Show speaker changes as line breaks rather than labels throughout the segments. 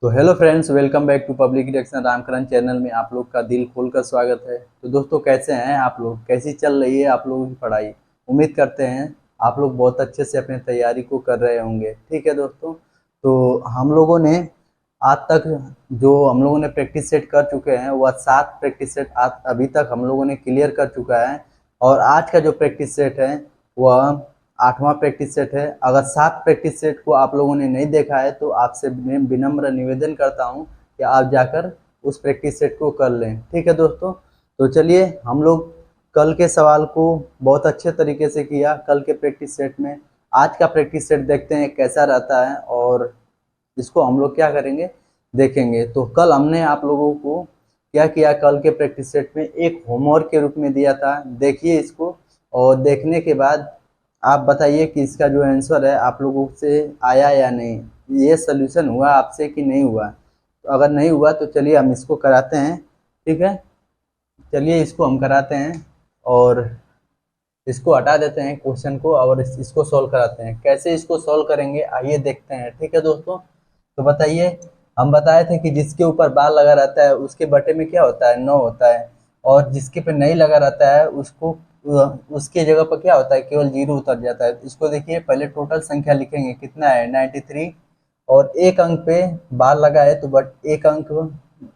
तो hello friends, welcome back to public reaction Ramkaran channel में आप लोग का दिल खोलकर स्वागत है। तो दोस्तों, कैसे हैं आप लोग? कैसी चल रही है आप लोगों की पढ़ाई? उम्मीद करते हैं आप लोग बहुत अच्छे से अपनी तैयारी को कर रहे होंगे। ठीक है दोस्तों, तो हम लोगों ने आज तक जो हम लोगों ने प्रैक्टिस सेट कर चुके हैं वह 7 प्रैक्टिस सेट आज अभी तक हम लोगों ने क्लियर कर चुका है। और आज का जो प्रैक्टिस सेट है वह 8वां प्रैक्टिस सेट है। अगर 7 प्रैक्टिस सेट को आप लोगों ने नहीं देखा है तो आपसे विनम्र निवेदन करता हूं कि आप जाकर उस प्रैक्टिस सेट को कर लें। ठीक है दोस्तों, तो चलिए हम लोग कल के सवाल को बहुत अच्छे तरीके से किया कल के प्रैक्टिस सेट में। आज का प्रैक्टिस सेट देखते हैं कैसा रहता है और इसको हम लोग क्या करेंगे देखेंगे। तो कल हमने आप लोगों को क्या किया, कल के प्रैक्टिस सेट में एक होमवर्क के रूप में दिया था। देखिए इसको, और देखने के बाद आप बताइए कि इसका जो आंसर है आप लोगों से आया या नहीं, ये सोल्यूशन हुआ आपसे कि नहीं हुआ। तो अगर नहीं हुआ तो चलिए हम इसको कराते हैं। ठीक है, चलिए इसको हम कराते हैं और इसको हटा देते हैं क्वेश्चन को और इसको सॉल्व कराते हैं। कैसे इसको सॉल्व करेंगे आइए देखते हैं। ठीक है दोस्तों, तो बताइए, हम बताए थे कि जिसके ऊपर बाल लगा रहता है उसके बटे में क्या होता है, 9 होता है। और जिसके पे नहीं लगा रहता है उसको उसके जगह पर क्या होता है, केवल 0 उतर जाता है। इसको देखिए, पहले टोटल संख्या लिखेंगे, कितना है 93। और एक अंक पे बाल लगा है तो एक अंक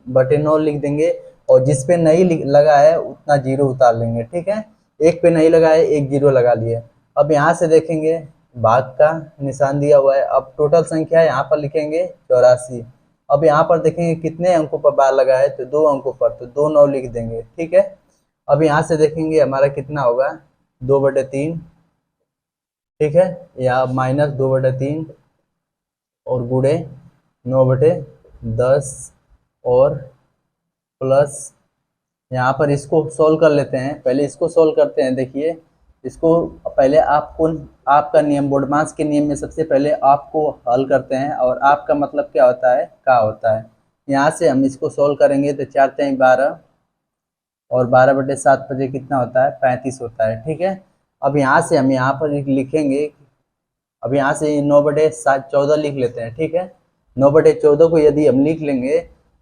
बटे 9 लिख देंगे। और जिस पे नहीं लगा है उतना 0 उतार लेंगे। ठीक है, एक पे नहीं लगा है, एक 0 लगा लिए। अब यहाँ से देखेंगे भाग का निशान दिया हुआ है। अब टोटल संख्या यहाँ पर लिखेंगे 84। अब यहाँ पर देखेंगे कितने अंकों पर बार लगा है, तो 2 अंकों पर, तो 2 9 लिख देंगे। ठीक है, अब यहाँ से देखेंगे हमारा कितना होगा, 2/3। ठीक है, या -2/3 और गुणे 9/10 और प्लस, यहाँ पर इसको सोल्व कर लेते हैं। पहले इसको सोल्व करते हैं। देखिए इसको पहले आपको, आपका नियम बोर्डमास के नियम में सबसे पहले आपको हल करते हैं। और आपका मतलब क्या होता है, का होता है। यहाँ से हम इसको सोल्व करेंगे तो 4 3 12 और 12/7 बजे कितना होता है, 35 होता है। ठीक है, अब यहाँ से हम यहाँ पर लिखेंगे, अब यहाँ से 9/7 14 लिख लेते हैं। ठीक है, 9/14 को यदि हम लिख लेंगे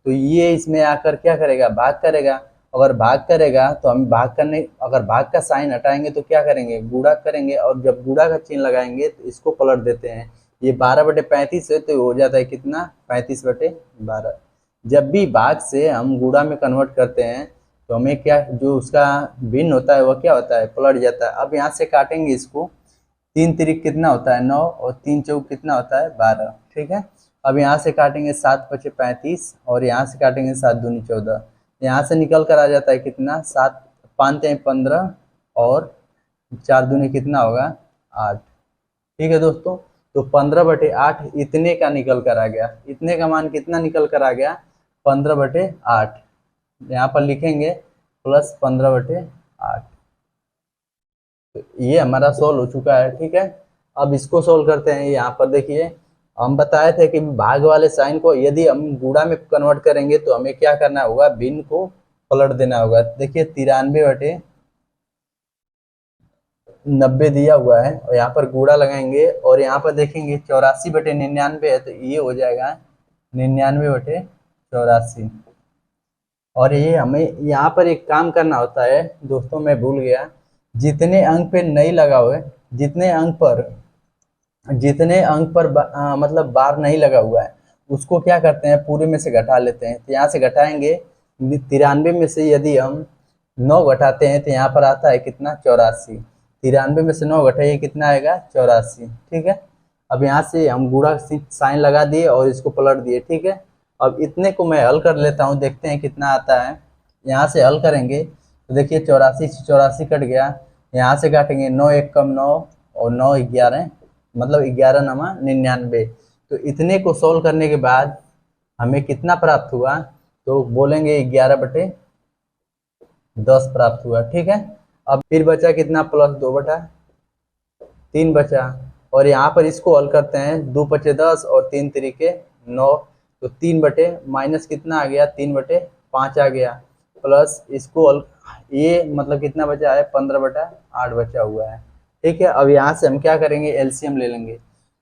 तो ये इसमें आकर क्या करेगा, भाग करेगा। अगर भाग करेगा तो हम भाग करने, अगर भाग का साइन हटाएंगे तो क्या करेंगे, गुणा करेंगे। और जब गुणा का चिन्ह लगाएंगे तो इसको पलट देते हैं। ये 12/35 है तो हो जाता है कितना, 35/12। जब भी भाग से हम गुणा में कन्वर्ट करते हैं तो हमें क्या, जो उसका भिन्न होता है वह क्या होता है, पलट जाता है। अब यहाँ से काटेंगे इसको, 3 तिरिक कितना होता है 9 और 3 चौक कितना होता है 12। ठीक है, अब यहाँ से काटेंगे 7 5 35 और यहाँ से काटेंगे 7 दूनी 14। यहाँ से निकल कर आ जाता है कितना, 7 5 15 और 4 दूनी कितना होगा 8। ठीक है दोस्तों, तो 15/8 इतने का निकल कर आ गया। इतने का मान कितना निकल कर आ गया, 15/8। यहाँ पर लिखेंगे प्लस 15/8। तो ये हमारा सोल्व हो चुका है। ठीक है, अब इसको सोल्व करते हैं। यहाँ पर देखिए, हम बताए थे कि भाग वाले साइन को यदि हम गुणा में कन्वर्ट करेंगे तो हमें क्या करना होगा, भिन्न को पलट देना होगा। देखिए 93/90 दिया हुआ है और यहाँ पर गुणा लगाएंगे और यहाँ पर देखेंगे 84/99 है तो ये हो जाएगा 99/84। और ये हमें यहाँ पर एक काम करना होता है दोस्तों, मैं भूल गया, जितने अंक पे नहीं लगा हुआ है, जितने अंक पर मतलब बार नहीं लगा हुआ है उसको क्या करते हैं, पूरे में से घटा लेते हैं। तो यहाँ से घटाएंगे, 93 में से यदि हम 9 घटाते हैं तो यहाँ पर आता है कितना, 84। 93 में से 9 घटाइए कितना आएगा, 84। ठीक है, अब यहाँ से हम गुणा साइन लगा दिए और इसको पलट दिए। ठीक है, अब इतने को मैं हल कर लेता हूँ, देखते हैं कितना आता है। यहाँ से हल करेंगे तो देखिए 84 से 84 कट गया। यहाँ से काटेंगे 9 1 कम 9 और 9 11, मतलब 11 नमा 99। तो इतने को सोल्व करने के बाद हमें कितना प्राप्त हुआ, तो बोलेंगे 11/10 प्राप्त हुआ। ठीक है, अब फिर बचा कितना, प्लस 2/3 बचा। और यहाँ पर इसको हल करते हैं, 2 5 10 और 3 तिरिके 9। तो 3 बटे माइनस कितना आ गया, 3/5 आ गया। प्लस इसको ये मतलब कितना बचा है, 15/8 बचा हुआ है। ठीक है, अब यहाँ से हम क्या करेंगे, एलसीएम ले लेंगे।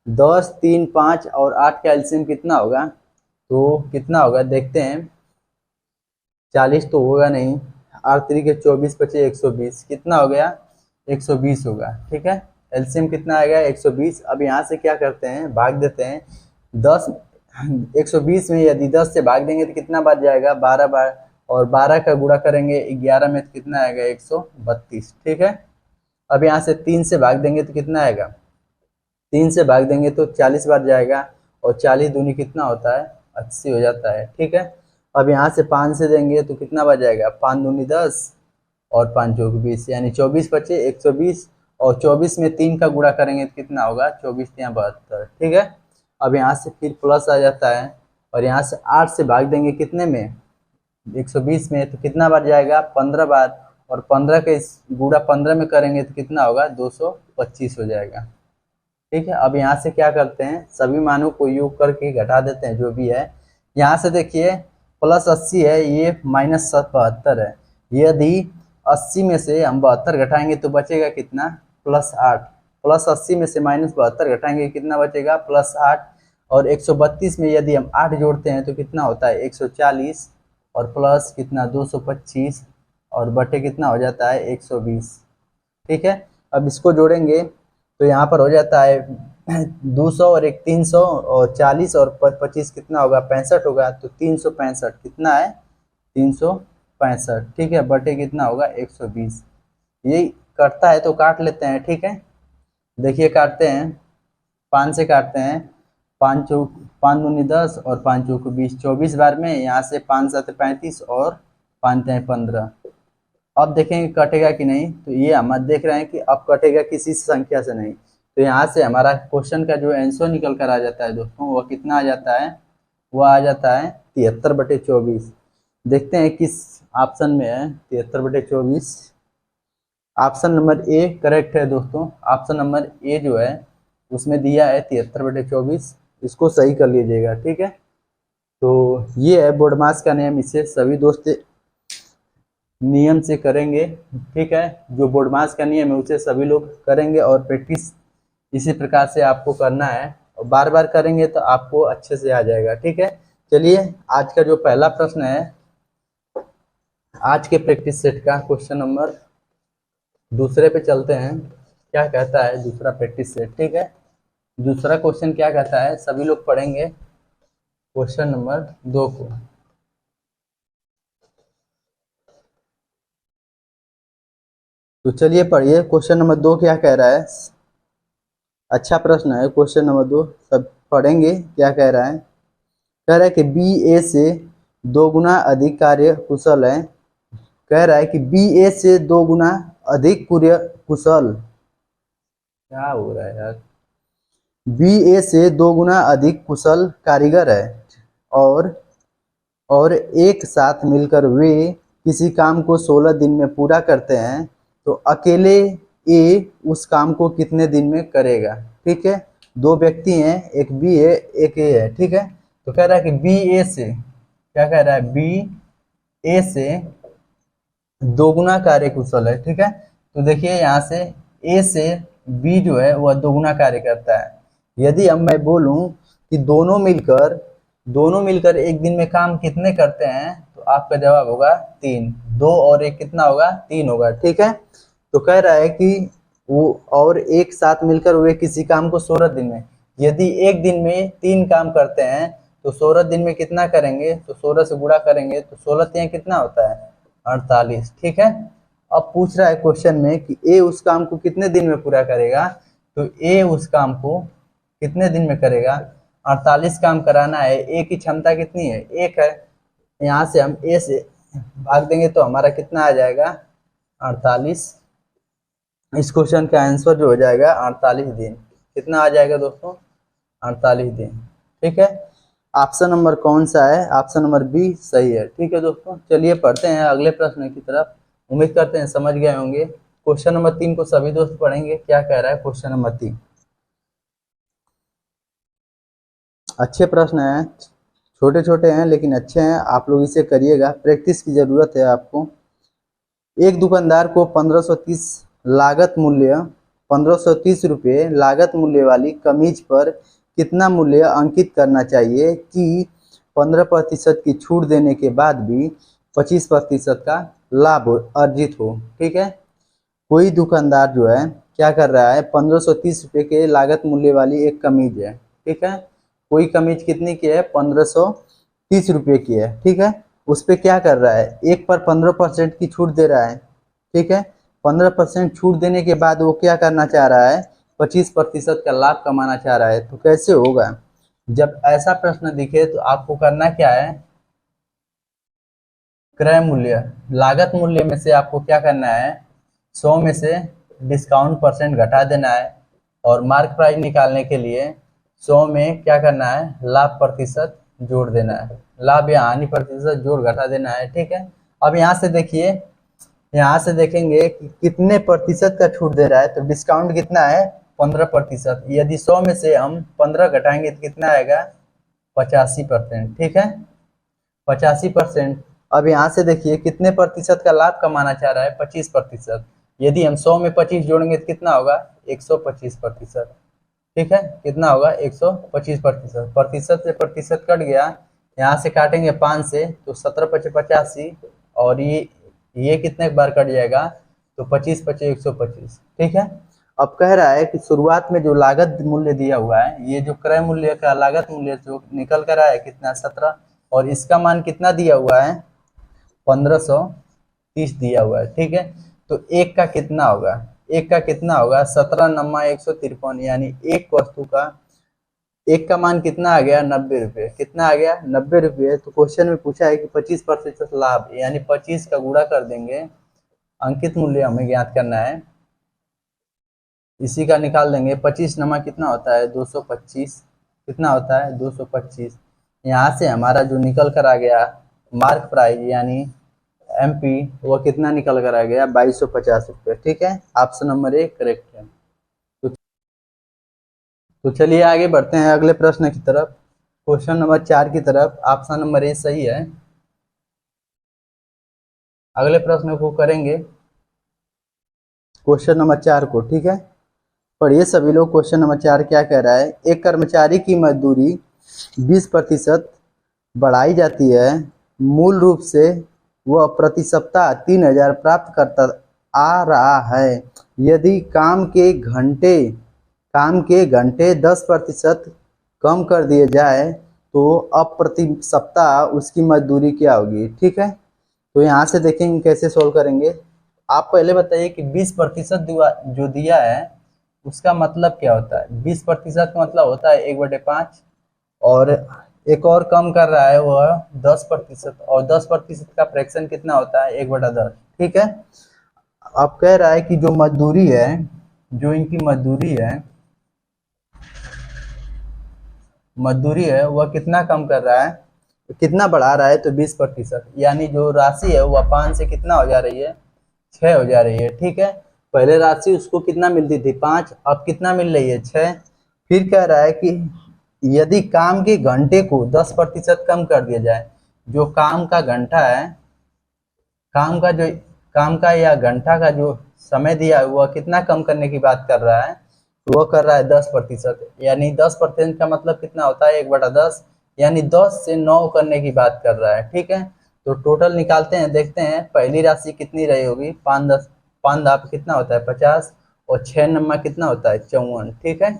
10 3 5 और 8 का एलसीएम कितना होगा, तो कितना होगा देखते हैं। 40 तो होगा नहीं, 8 के 24 बचे 120, कितना हो गया 120 होगा। ठीक है, एलसीएम कितना आएगा 120। अब यहाँ से क्या करते हैं, भाग देते हैं। 10 120 में यदि 10 से भाग देंगे तो कितना बच जाएगा 12 बार, और 12 का गुणा करेंगे 11 में तो कितना आएगा 132। ठीक है, अब यहाँ से 3 से भाग देंगे तो कितना आएगा, 3 से भाग देंगे तो 40 बार जाएगा, और 40 दूनी कितना होता है 80 हो जाता है। ठीक है, अब यहाँ से 5 से देंगे तो कितना बच जाएगा, 5 दूनी 10 और 5 चौक 20, यानी 24 बचे 120, और 24 में 3 का गुणा करेंगे तो कितना होगा 24 या 72। ठीक है, अब यहाँ से फिर प्लस आ जाता है, और यहाँ से 8 से भाग देंगे कितने में 120 में, तो कितना बार जाएगा 15 बार, और 15 के गुणा 15 में करेंगे तो कितना होगा 225 हो जाएगा। ठीक है, अब यहाँ से क्या करते हैं, सभी मानों को योग करके घटा देते हैं जो भी है। यहाँ से देखिए प्लस 80 है, ये माइनस 72 है। यदि 80 में से हम 72 घटाएंगे तो बचेगा कितना प्लस 8, प्लस 80 में से माइनस 72 घटाएंगे कितना बचेगा प्लस 8, और 132 में यदि हम 8 जोड़ते हैं तो कितना होता है 140, और प्लस कितना 225, और बटे कितना हो जाता है 120। ठीक है, अब इसको जोड़ेंगे तो यहाँ पर हो जाता है 200 और एक 300, और 40 और 25 कितना होगा 65 होगा, तो 365 कितना है 365। ठीक है, बटे कितना होगा 120। ये कटता है तो काट लेते हैं। ठीक है, देखिए काटते हैं, 5 से काटते हैं, 5 दूनी 10 और 5 चौक 20, 24 बार में। यहाँ से 5 7 35 और 5 3 15। अब देखेंगे कटेगा कि नहीं, तो ये हम देख रहे हैं कि अब कटेगा किसी संख्या से नहीं, तो यहाँ से हमारा क्वेश्चन का जो आंसर निकल कर आ जाता है दोस्तों, वह कितना आ जाता है, वह आ जाता है 73/24। देखते हैं किस ऑप्शन में है 73/24। ऑप्शन नंबर ए करेक्ट है दोस्तों। ऑप्शन नंबर ए जो है उसमें दिया है 73/24, इसको सही कर लीजिएगा। ठीक है, तो ये है बोर्डमास का नियम, इसे सभी दोस्त नियम से करेंगे। ठीक है, जो बोर्डमास का नियम है उसे सभी लोग करेंगे, और प्रैक्टिस इसी प्रकार से आपको करना है, और बार बार करेंगे तो आपको अच्छे से आ जाएगा। ठीक है, चलिए आज का जो पहला प्रश्न है आज के प्रैक्टिस सेट का, क्वेश्चन नंबर दूसरे पे चलते हैं। क्या कहता है दूसरा प्रैक्टिस सेट। ठीक है, दूसरा क्वेश्चन क्या कहता है, सभी लोग पढ़ेंगे क्वेश्चन नंबर 2 को। तो चलिए पढ़िए क्वेश्चन नंबर 2 क्या कह रहा है। अच्छा प्रश्न है क्वेश्चन नंबर 2, सब पढ़ेंगे क्या कह रहा है। कह रहा है कि बी ए से 2 गुना अधिक कार्य कुशल है। कह रहा है कि बी ए से 2 गुना अधिक कुशल, क्या हो रहा है यार, बी ए से 2 गुना अधिक कुशल कारीगर है, और एक साथ मिलकर वे किसी काम को 16 दिन में पूरा करते हैं, तो अकेले ए उस काम को कितने दिन में करेगा। ठीक है, 2 व्यक्ति हैं, एक बी है एक ए है। ठीक है, तो कह रहा है कि बी ए से, क्या कह रहा है, बी ए से 2 गुना कार्य कुशल है। ठीक है, तो देखिए यहाँ से ए से बी जो है वह 2 गुना कार्य करता है। यदि अब मैं बोलूं कि दोनों मिलकर एक दिन में काम कितने करते हैं, तो आपका जवाब होगा 3। 2 और 1 कितना होगा 3 होगा। ठीक है, तो कह रहा है कि वो और एक साथ मिलकर वे किसी काम को 16 दिन में, यदि एक दिन में 3 काम करते हैं तो 16 दिन में कितना करेंगे, तो 16 से गुणा करेंगे तो 16 3 कितना होता है 48। ठीक है, अब पूछ रहा है क्वेश्चन में कि ए उस काम को कितने दिन में पूरा करेगा, तो ए उस काम को कितने दिन में करेगा, 48 काम कराना है। ए की क्षमता कितनी है 1 है, यहाँ से हम ए से भाग देंगे तो हमारा कितना आ जाएगा 48। इस क्वेश्चन का आंसर जो हो जाएगा 48 दिन, कितना आ जाएगा दोस्तों 48 दिन। ठीक है, ऑप्शन नंबर कौन सा है, ऑप्शन नंबर बी सही है। ठीक है दोस्तों, चलिए पढ़ते हैं अगले प्रश्न की तरफ। उम्मीद करते हैं समझ गए होंगे। क्वेश्चन नंबर 3 को सभी दोस्त पढ़ेंगे। क्या कह रहा है क्वेश्चन नंबर 3, अच्छे प्रश्न हैं, छोटे छोटे हैं लेकिन अच्छे हैं, आप लोग इसे करिएगा, प्रैक्टिस की जरूरत है आपको। एक दुकानदार को 1530 रुपये लागत मूल्य वाली कमीज पर कितना मूल्य अंकित करना चाहिए कि 15% की छूट देने के बाद भी 25% का लाभ अर्जित हो। ठीक है, कोई दुकानदार जो है क्या कर रहा है, 1530 रुपये के लागत मूल्य वाली एक कमीज है। ठीक है, कोई कमीज कितनी की है, 1530 रुपये की है। ठीक है, उस पर क्या कर रहा है, एक पर 15% की छूट दे रहा है। ठीक है, 15% छूट देने के बाद वो क्या करना चाह रहा है, 25% का लाभ कमाना चाह रहा है। तो कैसे होगा, जब ऐसा प्रश्न दिखे तो आपको करना क्या है, क्रय मूल्य लागत मूल्य में से आपको क्या करना है, 100 में से डिस्काउंट परसेंट घटा देना है, और मार्क प्राइस निकालने के लिए 100 में क्या करना है, लाभ प्रतिशत जोड़ देना है, लाभ या हानि प्रतिशत जोड़ घटा देना है। ठीक है, अब यहाँ से देखिए, यहाँ से देखेंगे कि कितने प्रतिशत का छूट दे रहा है, तो डिस्काउंट कितना है, 15%। यदि 100 में से हम 15 घटाएंगे तो कितना आएगा, 85%। ठीक है, 85%। अब यहाँ से देखिए कितने प्रतिशत का लाभ कमाना चाह रहा है, 25%। यदि हम 100 में 25 जोड़ेंगे तो कितना होगा, 125%। ठीक है, कितना होगा, 125%। प्रतिशत से प्रतिशत कट गया, यहाँ से काटेंगे 5 से तो 17×5 = 85, और ये कितने बार कट जाएगा, तो 25×5 = 125। ठीक है, अब कह रहा है कि शुरुआत में जो लागत मूल्य दिया हुआ है, ये जो क्रय मूल्य का लागत मूल्य जो निकल कर आया है कितना, 17, और इसका मान कितना दिया हुआ है, 1530 दिया हुआ है। ठीक है, तो एक का कितना होगा, एक का कितना होगा, 17 × 153, यानी एक वस्तु का एक का मान कितना आ गया, 90 रुपये। कितना आ गया, 90 रुपये। तो क्वेश्चन में पूछा है कि 25% लाभ, यानी 25 का गुणा कर देंगे, अंकित मूल्य हमें ज्ञात करना है, इसी का निकाल देंगे। 25 नमा कितना होता है, 225। कितना होता है, 225। यहाँ से हमारा जो निकल कर आ गया मार्क प्राइस यानी MP, वो कितना निकल कर आ गया, 2250 रुपये। ठीक है, ऑप्शन नंबर ए करेक्ट है। तो चलिए आगे बढ़ते हैं अगले प्रश्न की तरफ, क्वेश्चन नंबर 4 की तरफ। ऑप्शन नंबर ए सही है। अगले प्रश्न को करेंगे क्वेश्चन नंबर 4 को। ठीक है, पढ़िए सभी लोग, क्वेश्चन नंबर 4 क्या कह रहा है, एक कर्मचारी की मजदूरी 20% बढ़ाई जाती है, मूल रूप से वह प्रति सप्ताह 3000 प्राप्त करता आ रहा है। यदि काम के घंटे 10% कम कर दिए जाए तो अब प्रति सप्ताह उसकी मजदूरी क्या होगी। ठीक है, तो यहाँ से देखेंगे कैसे सोल्व करेंगे। आप पहले बताइए कि 20% जो दिया है उसका मतलब क्या होता है। 20% का मतलब होता है 1/5, और एक और कम कर रहा है वह 10%, और 10% का फ्रैक्शन कितना होता है, 1/10। ठीक है, अब कह रहा है कि जो मजदूरी है, जो इनकी मजदूरी है वह कितना कम कर रहा है, कितना बढ़ा रहा है, तो 20%, यानी जो राशि है वह 5 से कितना हो जा रही है, 6 हो जा रही है। ठीक है, पहले राशि उसको कितना मिलती थी, 5, अब कितना मिल रही है, 6। फिर कह रहा है कि यदि काम के घंटे को 10% कम कर दिया जाए, जो काम का घंटा है, काम का या घंटा का जो समय दिया है वह कितना कम करने की बात कर रहा है, वह कर रहा है 10%, यानी 10% का मतलब कितना होता है, 1/10, यानी 10 से 9 करने की बात कर रहा है। ठीक है, तो टोटल निकालते हैं, देखते हैं पहली राशि कितनी रही होगी, 5 दाप कितना होता है, 50, और 6 नमा कितना होता है, 54। ठीक है,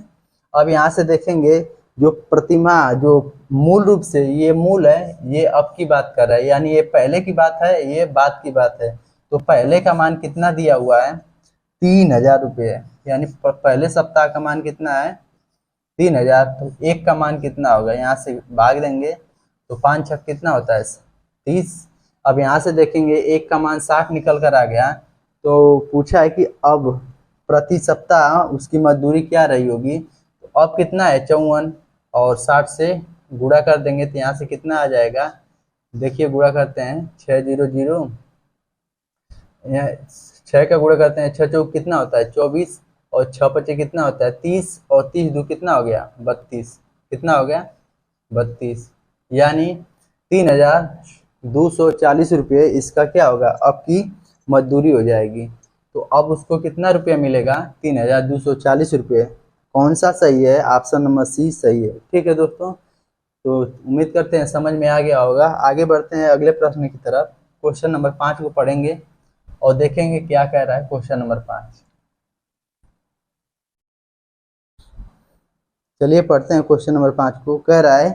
अब यहाँ से देखेंगे जो प्रतिमा, जो मूल रूप से ये मूल है, ये अब की बात कर रहा है, यानी ये पहले की बात है, ये बाद की बात है। तो पहले का मान कितना दिया हुआ है, 3000 रुपये, यानी पहले सप्ताह का मान कितना है, 3000। तो एक का मान कितना होगा, यहाँ से भाग देंगे तो 5 छक कितना होता है, 30। अब यहाँ से देखेंगे एक का मान 60 निकल कर आ गया, तो पूछा है कि अब प्रति सप्ताह उसकी मजदूरी क्या रही होगी, तो अब कितना है, 54, और 60 से गुणा कर देंगे तो यहाँ से कितना आ जाएगा, देखिए गुणा करते हैं, 600, 6 का गुणा करते हैं, 6 चौक कितना होता है, 24, और 6 पचे कितना होता है, 30, और 30 दो कितना हो गया, 32। कितना हो गया, 32, यानी 3240 रुपये इसका क्या होगा, अब की मजदूरी हो जाएगी। तो अब उसको कितना रुपया मिलेगा, 3240 रुपये। कौन सा सही है, ऑप्शन नंबर सी सही है। ठीक है दोस्तों, तो उम्मीद करते हैं समझ में आ गया होगा। आगे बढ़ते हैं अगले प्रश्न की तरफ। क्वेश्चन नंबर 5 को पढ़ेंगे और देखेंगे क्या कह रहा है क्वेश्चन नंबर 5। चलिए पढ़ते हैं क्वेश्चन नंबर 5 को। कह रहा है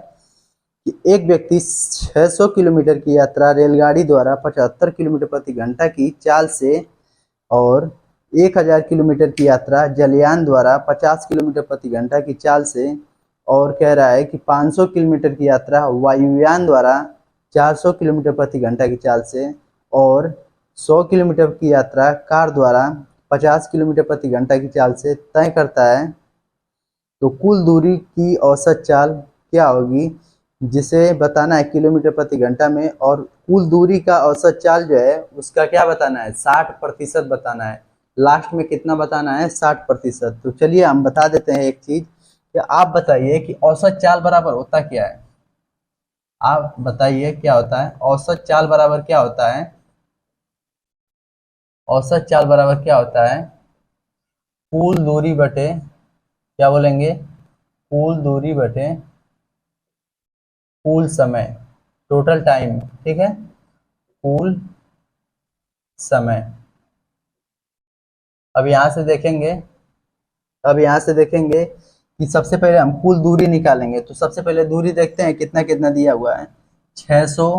कि एक व्यक्ति 600 किलोमीटर की यात्रा रेलगाड़ी द्वारा 75 किलोमीटर प्रति घंटा की चाल से और 1000 किलोमीटर की यात्रा जलयान द्वारा 50 किलोमीटर प्रति घंटा की चाल से और कह रहा है कि 500 किलोमीटर की यात्रा वायुयान द्वारा 400 किलोमीटर प्रति घंटा की चाल से और 100 किलोमीटर की यात्रा कार द्वारा 50 किलोमीटर प्रति घंटा की चाल से तय करता है, तो कुल दूरी की औसत चाल क्या होगी, जिसे बताना है किलोमीटर प्रति घंटा में। और कुल दूरी का औसत चाल जो है उसका क्या बताना है, 60% बताना है। लास्ट में कितना बताना है, 60%। तो चलिए हम बता देते हैं एक चीज कि आप बताइए कि औसत चाल बराबर होता क्या है। आप बताइए क्या होता है औसत चाल बराबर क्या होता है। औसत चाल बराबर क्या होता है, कुल दूरी बटे क्या बोलेंगे, कुल दूरी बटे कुल समय, टोटल टाइम। ठीक है, कुल समय। अब यहाँ से देखेंगे कि सबसे पहले हम कुल दूरी निकालेंगे। तो सबसे पहले दूरी देखते हैं कितना कितना दिया हुआ है, 600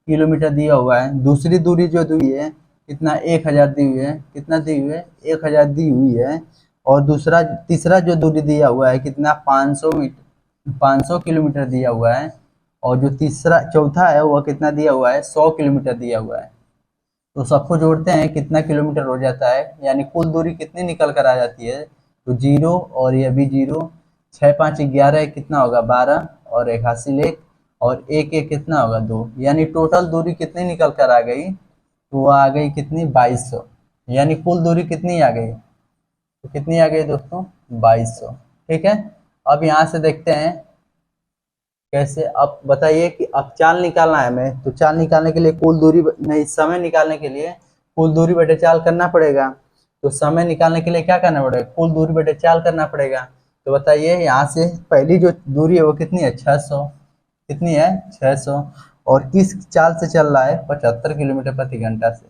किलोमीटर दिया हुआ है। दूसरी दूरी जो दी है कितना, 1000 दी हुई है। कितना दी हुई है, 1000 दी हुई है। और तीसरा जो दूरी दिया हुआ है कितना, 500 किलोमीटर दिया हुआ है। और जो चौथा है वह कितना दिया हुआ है, 100 किलोमीटर दिया हुआ है। तो सबको जोड़ते हैं कितना किलोमीटर हो जाता है, यानी कुल दूरी कितनी निकल कर आ जाती है। तो 0 और ये भी 0, 6 5 11 कितना होगा 12 और 81 लेख और 1 1 कितना होगा 2, यानी टोटल दूरी कितनी निकल कर आ गई, तो वो आ गई कितनी, 2200। यानी कुल दूरी कितनी आ गई, तो कितनी आ गई दोस्तों, 2200। ठीक है, अब यहाँ से देखते हैं कैसे। अब बताइए कि अब चाल निकालना है हमें, तो चाल निकालने के लिए कुल दूरी नहीं, समय निकालने के लिए कुल दूरी बटे चाल करना पड़ेगा। तो समय निकालने के लिए क्या करना पड़ेगा, कुल दूरी बटे चाल करना पड़ेगा। तो बताइए यहाँ से पहली जो दूरी है वो कितनी है, 600। कितनी है, 600। और किस चाल से चल रहा है, 75 किलोमीटर प्रति घंटा से।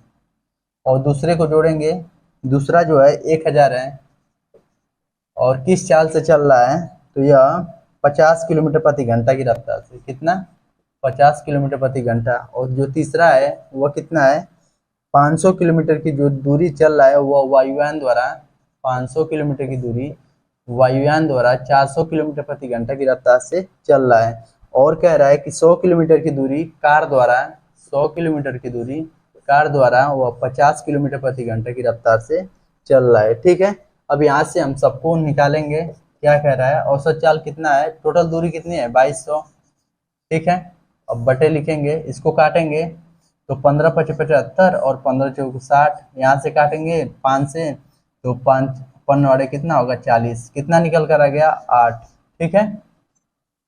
और दूसरे को जोड़ेंगे, दूसरा जो है 1000 है और किस चाल से चल रहा है, तो यह 50 किलोमीटर प्रति घंटा की रफ्तार से। कितना, 50 किलोमीटर प्रति घंटा। और जो तीसरा है वह कितना है, 500 किलोमीटर की जो दूरी चल रहा है वह वायुयान द्वारा 500 किलोमीटर की दूरी वायुयान द्वारा 400 किलोमीटर प्रति घंटा की रफ्तार से चल रहा है। और कह रहा है कि 100 किलोमीटर की दूरी कार द्वारा 100 किलोमीटर की दूरी कार द्वारा वह 50 किलोमीटर प्रति घंटा की रफ्तार से चल रहा है। ठीक है, अब यहाँ से हम सबको निकालेंगे। क्या कह रहा है, औसत चाल कितना है, टोटल दूरी कितनी है, 2200। ठीक है, अब बटे लिखेंगे, इसको काटेंगे तो 15 5 75 और 15 चौक 60। यहाँ से काटेंगे 5 से तो 5 5 कितना होगा, 40। कितना निकल कर आ गया, 8। ठीक है,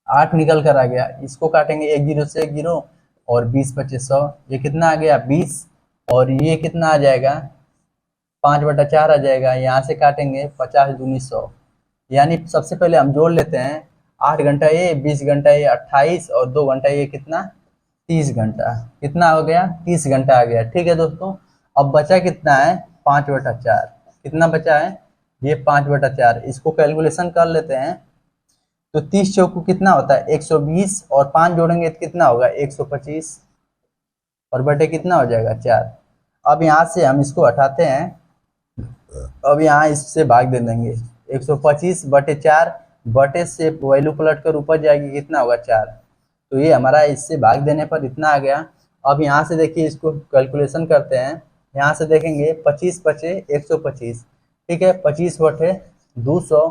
8 निकल कर आ गया। इसको काटेंगे 1 0 से 1 0 और 20 25 100, ये कितना आ गया, 20। और ये कितना आ जाएगा, 5/4 आ जाएगा। यहाँ से काटेंगे 50 दूनी 100, यानी सबसे पहले हम जोड़ लेते हैं, 8 घंटा ये, 20 घंटा ये, 28 और 2 घंटा ये, कितना, 30 घंटा। कितना हो गया, 30 घंटा आ गया। ठीक है दोस्तों, अब बचा कितना है, 5/4। कितना बचा है, ये 5/4। इसको कैलकुलेशन कर लेते हैं। तो 30 चौको कितना होता है, 120 और 5 जोड़ेंगे तो कितना होगा, 125 और बटे कितना हो जाएगा, 4। अब यहाँ से हम इसको हटाते हैं। अब यहाँ इससे भाग दे देंगे, 125/4 बटे से वैल्यू पलट कर ऊपर जाएगी, कितना होगा, 4। तो ये हमारा इससे भाग देने पर इतना आ गया। अब यहाँ से देखिए, इसको कैलकुलेशन करते हैं। यहाँ से देखेंगे 25 बचे 125। ठीक है, 25/200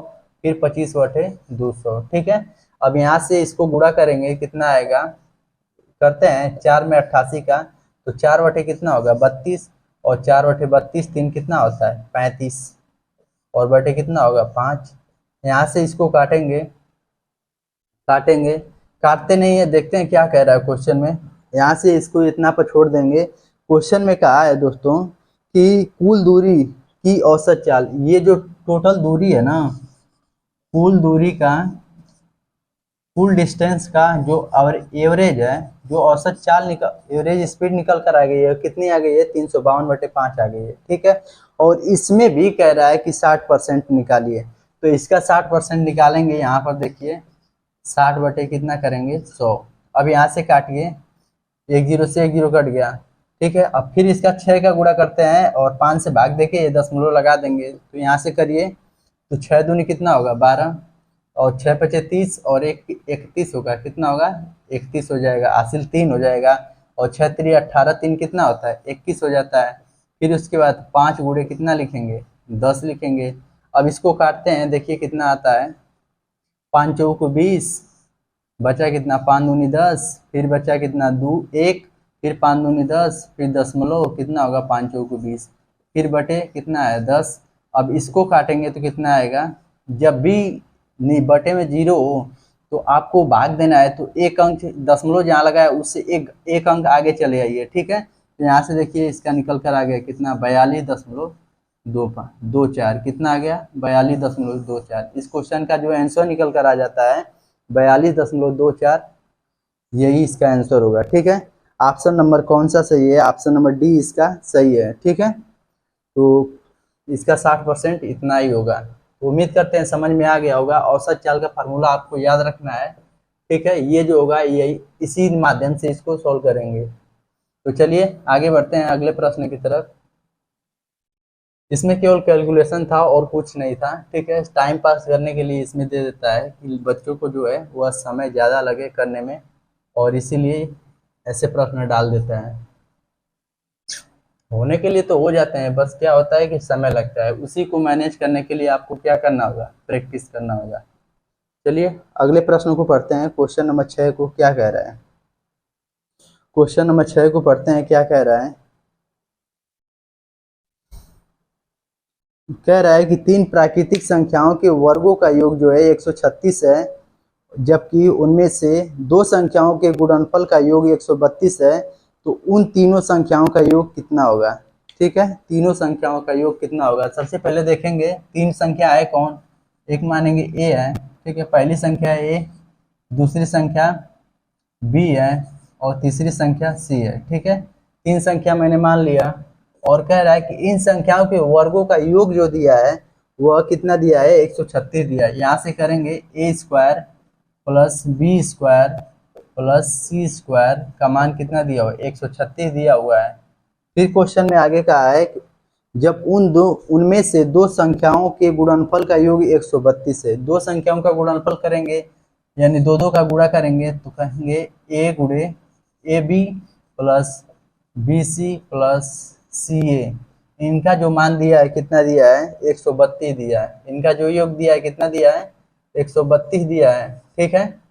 फिर 25/200। ठीक है, अब यहाँ से इसको गुणा करेंगे, कितना आएगा, करते हैं 4 में 88 का, तो 4 बटे कितना होगा, 32 और 4/32 3 कितना होता है, 35 और बटे कितना होगा, 5। यहाँ से इसको काटेंगे काटते नहीं है, देखते हैं क्या कह रहा है क्वेश्चन में। यहाँ से इसको इतना पर छोड़ देंगे। क्वेश्चन में कहा है दोस्तों कि कुल दूरी की औसत चाल, ये जो टोटल दूरी है ना, कुल दूरी का फुल डिस्टेंस का जो एवरेज है, जो औसत चाल निकल एवरेज स्पीड निकल कर आ गई है, कितनी आ गई है 352/5 आ गई है, ठीक है। और इसमें भी कह रहा है कि 60% निकालिए, तो इसका 60% निकालेंगे। यहाँ पर देखिए 60 बटे कितना करेंगे 100। अब यहाँ से काटिए, एक जीरो से एक जीरो कट गया, ठीक है। अब फिर इसका 6 का गुणा करते हैं और 5 से भाग देके ये दशमलव लगा देंगे, तो यहाँ से करिए तो 6 दूनी कितना होगा 12, और 6 पचे 30 और 31 होगा, कितना होगा 31 हो जाएगा, हासिल 3 हो जाएगा। और 6 3 18, 3 कितना होता है 21 हो जाता है। फिर उसके बाद 5 गुणे कितना लिखेंगे 10 लिखेंगे। अब इसको काटते हैं, देखिए कितना आता है, 5 चौक 20, बचा कितना 5 दूनी 10, फिर बचा कितना 2 1, फिर 5 दूनी 10, फिर दशमलव कितना होगा 5 चौक 20, फिर बटे कितना है 10। अब इसको काटेंगे तो कितना आएगा, जब भी नहीं बटे में जीरो हो तो आपको भाग देना है, तो एक अंक दशमलव जहाँ लगा है उससे एक अंक आगे चले आइए, ठीक है। तो यहाँ से देखिए इसका निकल कर आ गया कितना 42.24, कितना आ गया 42.24। इस क्वेश्चन का जो आंसर निकल कर आ जाता है 42.24, यही इसका आंसर होगा, ठीक है। ऑप्शन नंबर कौन सा सही है, ऑप्शन नंबर डी इसका सही है, ठीक है। तो इसका 60% इतना ही होगा। उम्मीद करते हैं समझ में आ गया होगा। औसत चाल का फार्मूला आपको याद रखना है, ठीक है। ये जो होगा यही इसी माध्यम से इसको सॉल्व करेंगे। तो चलिए आगे बढ़ते हैं अगले प्रश्न की तरफ। इसमें केवल कैलकुलेशन था और कुछ नहीं था, ठीक है। टाइम पास करने के लिए इसमें दे देता है कि बच्चों को जो है वह समय ज़्यादा लगे करने में, और इसीलिए ऐसे प्रश्न डाल देता है। होने के लिए तो हो जाते हैं, बस क्या होता है कि समय लगता है। उसी को मैनेज करने के लिए आपको क्या करना होगा, प्रैक्टिस करना होगा। चलिए अगले प्रश्न को पढ़ते हैं। क्वेश्चन नंबर 6 को क्या कह रहा है, क्वेश्चन नंबर 6 को पढ़ते हैं क्या कह रहा है। कह रहा है कि 3 प्राकृतिक संख्याओं के वर्गों का योग जो है 136 है, जबकि उनमें से 2 संख्याओं के गुणनफल का योग 132 है, तो उन तीनों संख्याओं का योग कितना होगा, ठीक है। तीनों संख्याओं का योग कितना होगा, सबसे पहले देखेंगे 3 संख्या है कौन, एक मानेंगे ए है, ठीक है। पहली संख्या ए, दूसरी संख्या बी है, और तीसरी संख्या सी है, ठीक है। 3 संख्या मैंने मान लिया, और कह रहा है कि इन संख्याओं के वर्गों का योग जो दिया है वह कितना दिया है 136 दिया है। यहाँ से करेंगे A square plus B square plus C square का मान कितना दिया हुआ है 136 दिया हुआ है। फिर क्वेश्चन में आगे कहा है कि जब उनमें से 2 संख्याओं के गुणनफल का योग 132 है। 2 संख्याओं का गुणनफल करेंगे यानी 2 का गुणा करेंगे तो कहेंगे ए गुणे A B plus B C plus C A. इनका जो मान दिया है कितना दिया है 132 दिया है। इनका जो योग दिया है कितना दिया है 132 दिया है, ठीक है।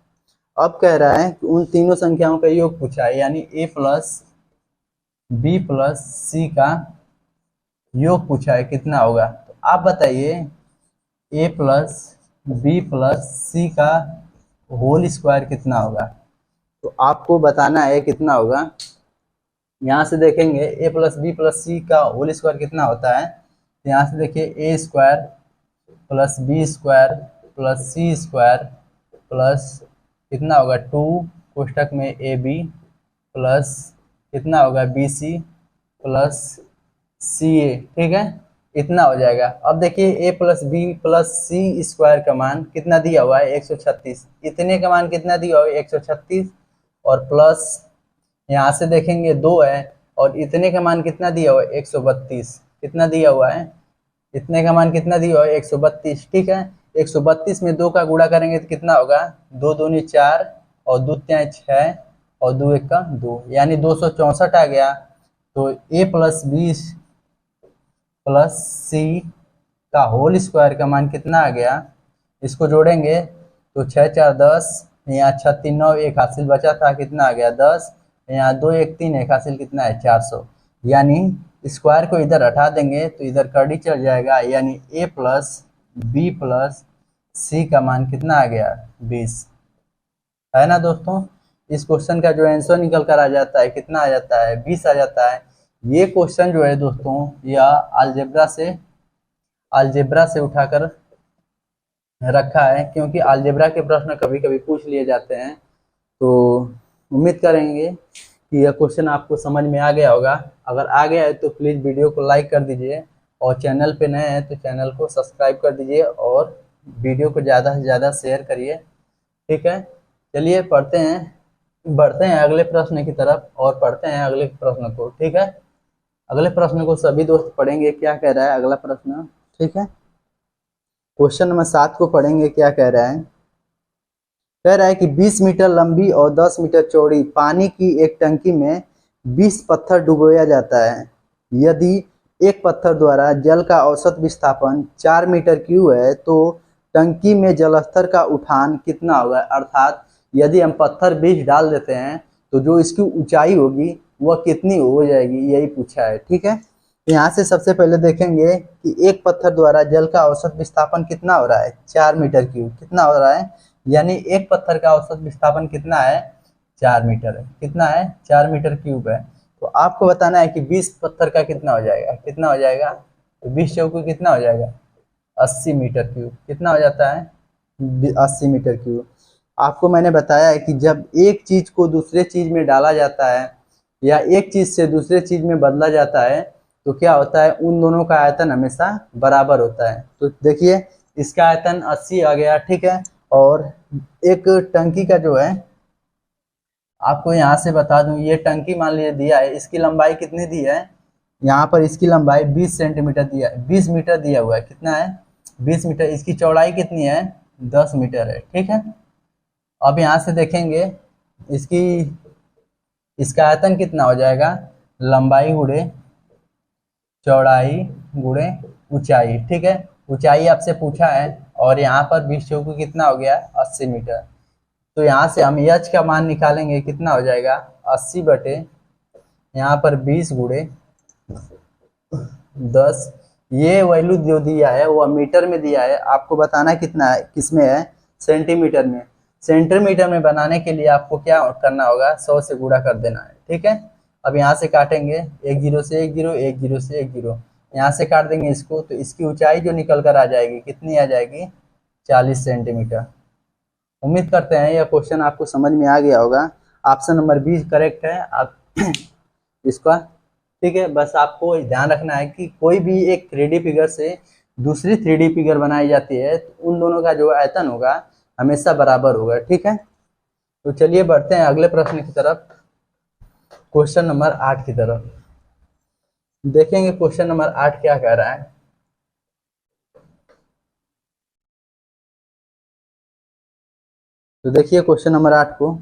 अब कह रहा है कि उन तीनों संख्याओं का योग पूछा है, यानी ए प्लस बी प्लस सी का योग पूछा है कितना होगा। तो आप बताइए ए प्लस बी प्लस सी का होल स्क्वायर कितना होगा, तो आपको बताना है कितना होगा। यहाँ से देखेंगे A plus B plus C का होल स्क्वायर कितना होता है। यहाँ से देखिए A square plus B square plus C square plus कितना होगा 2 कोष्टक में ए बी प्लस कितना होगा बी सी प्लस सी ए, ठीक है। इतना हो जाएगा। अब देखिए ए plus B plus C square का मान कितना दिया हुआ है 136। इतने का मान कितना दिया हुआ है 136, और प्लस यहाँ से देखेंगे 2 है, और इतने का मान कितना दिया हुआ है 132। कितना दिया हुआ है, इतने का मान कितना दिया हुआ है 132, ठीक है। 132 में 2 का गुणा करेंगे तो कितना होगा 2 दूनी 4 और 2 तिहाई 6 और 2 एक का 2, यानी 264 आ गया। तो ए प्लस बी प्लस सी का होल स्क्वायर का मान कितना आ गया, इसको जोड़ेंगे तो 6 4 10, यहाँ 6 3 9, एक हासिल बचा था कितना आ गया 10, यहाँ 2 1 3, एक हासिल कितना है 400। यानी स्क्वायर को इधर हटा देंगे तो इधर कड़ी चढ़ जाएगा, यानी ए प्लस बी प्लस सी का मान कितना आ गया 20, है ना दोस्तों। इस क्वेश्चन का जो आंसर निकल कर आ जाता है कितना आ जाता है 20 आ जाता है। ये क्वेश्चन जो है दोस्तों यह अलजेब्रा से उठाकर रखा है, क्योंकि अलजेब्रा के प्रश्न कभी कभी पूछ लिए जाते हैं। तो उम्मीद करेंगे कि यह क्वेश्चन आपको समझ में आ गया होगा। अगर आ गया है तो प्लीज़ वीडियो को लाइक कर दीजिए, और चैनल पे नए हैं तो चैनल को सब्सक्राइब कर दीजिए, और वीडियो को ज़्यादा से ज़्यादा शेयर करिए। ठीक है, चलिए पढ़ते हैं, बढ़ते हैं अगले प्रश्न की तरफ और पढ़ते हैं अगले प्रश्न को। ठीक है, अगले प्रश्न को सभी दोस्त पढ़ेंगे, क्या कह रहा है अगला प्रश्न। ठीक है, क्वेश्चन नंबर 7 को पढ़ेंगे, क्या कह रहा है। कह रहा है कि 20 मीटर लंबी और 10 मीटर चौड़ी पानी की एक टंकी में 20 पत्थर डुबोया जाता है। यदि एक पत्थर द्वारा जल का औसत विस्थापन 4 मीटर क्यूब है तो टंकी में जलस्तर का उठान कितना होगा। अर्थात यदि हम पत्थर 20 डाल देते हैं तो जो इसकी ऊंचाई होगी वह कितनी हो जाएगी, यही पूछा है। ठीक है, यहाँ से सबसे पहले देखेंगे कि एक पत्थर द्वारा जल का औसत विस्थापन कितना हो रहा है, 4 मीटर क्यूब कितना हो रहा है, यानी एक पत्थर का औसत विस्थापन कितना है, 4 मीटर है। कितना है, 4 मीटर क्यूब है। तो आपको बताना है कि 20 पत्थर का कितना हो जाएगा, कितना हो जाएगा, तो 20 चौकी कितना हो जाएगा, 80 मीटर क्यूब। कितना हो जाता है, 80 मीटर क्यूब। आपको मैंने बताया है कि जब एक चीज को दूसरे चीज में डाला जाता है या एक चीज से दूसरे चीज में बदला जाता है तो क्या होता है, उन दोनों का आयतन हमेशा बराबर होता है। तो देखिए इसका आयतन 80 आ गया। ठीक है, और एक टंकी का जो है, आपको यहाँ से बता दूं, ये टंकी मान लीजिए दिया है, इसकी लंबाई कितनी दी है, यहाँ पर इसकी लंबाई 20 सेंटीमीटर दिया है, 20 मीटर दिया हुआ है। कितना है, 20 मीटर। इसकी चौड़ाई कितनी है, 10 मीटर है। ठीक है, अब यहाँ से देखेंगे इसका आयतन कितना हो जाएगा, लंबाई गुणे चौड़ाई गुणे ऊंचाई। ठीक है, ऊंचाई आपसे पूछा है, और यहाँ पर 20 चौकी कितना हो गया, 80 मीटर। तो यहाँ से हम एच का मान निकालेंगे, कितना हो जाएगा, 80 बटे यहाँ पर 20 गुणे 10। ये वैल्यू जो दिया है वह मीटर में दिया है, आपको बताना कितना है, किसमें है, सेंटीमीटर में। सेंटीमीटर में बनाने के लिए आपको क्या करना होगा, 100 से गुणा कर देना है। ठीक है, अब यहाँ से काटेंगे, एक जीरो से एक जीरो, एक जीरो से एक जीरो, यहाँ से काट देंगे इसको, तो इसकी ऊंचाई जो निकल कर आ जाएगी कितनी आ जाएगी, 40 सेंटीमीटर। उम्मीद करते हैं यह क्वेश्चन आपको समझ में आ गया होगा। ऑप्शन नंबर 20 करेक्ट है आप इसका। ठीक है, बस आपको ध्यान रखना है कि कोई भी एक 3D फिगर से दूसरी 3D फिगर बनाई जाती है तो उन दोनों का जो आयतन होगा हमेशा बराबर होगा। ठीक है, तो चलिए बढ़ते हैं अगले प्रश्न की तरफ, क्वेश्चन नंबर 8 की तरफ। देखेंगे क्वेश्चन नंबर 8 क्या कह रहा है। तो देखिए क्वेश्चन नंबर 8 को,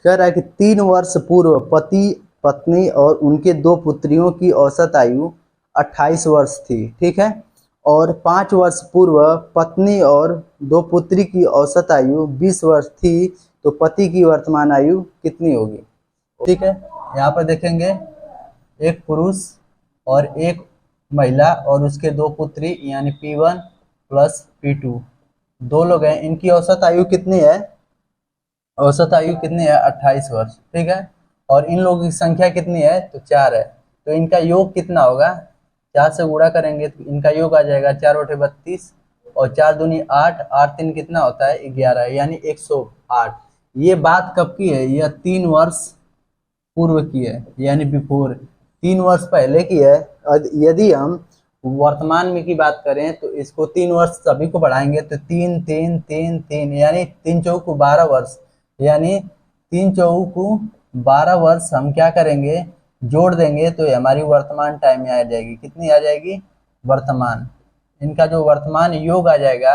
कह रहा है कि 3 वर्ष पूर्व पति पत्नी और उनके 2 पुत्रियों की औसत आयु 28 वर्ष थी। ठीक है, और 5 वर्ष पूर्व पत्नी और 2 पुत्री की औसत आयु 20 वर्ष थी, तो पति की वर्तमान आयु कितनी होगी। ठीक है, यहाँ पर देखेंगे एक पुरुष और एक महिला और उसके 2 पुत्री यानी P1 प्लस P2, 2 लोग हैं, इनकी औसत आयु कितनी है, औसत आयु कितनी है, 28 वर्ष। ठीक है, और इन लोगों की संख्या कितनी है, तो 4 है। तो इनका योग कितना होगा, 4 से गुणा करेंगे तो इनका योग आ जाएगा 4 बटे 32, और 4 दूनी 8, 8 3 कितना होता है, 11, यानी 108। ये बात कब की है, यह 3 वर्ष पूर्व की है, यानी बिफोर, 3 वर्ष पहले की है। और यदि हम वर्तमान में की बात करें तो इसको 3 वर्ष सभी को बढ़ाएंगे तो 3 3 3 3, यानी 3 चौक 12 वर्ष, यानी 3 चौक 12 वर्ष हम क्या करेंगे, जोड़ देंगे तो हमारी वर्तमान टाइम में आ जाएगी। कितनी आ जाएगी, वर्तमान। इनका जो वर्तमान योग आ जाएगा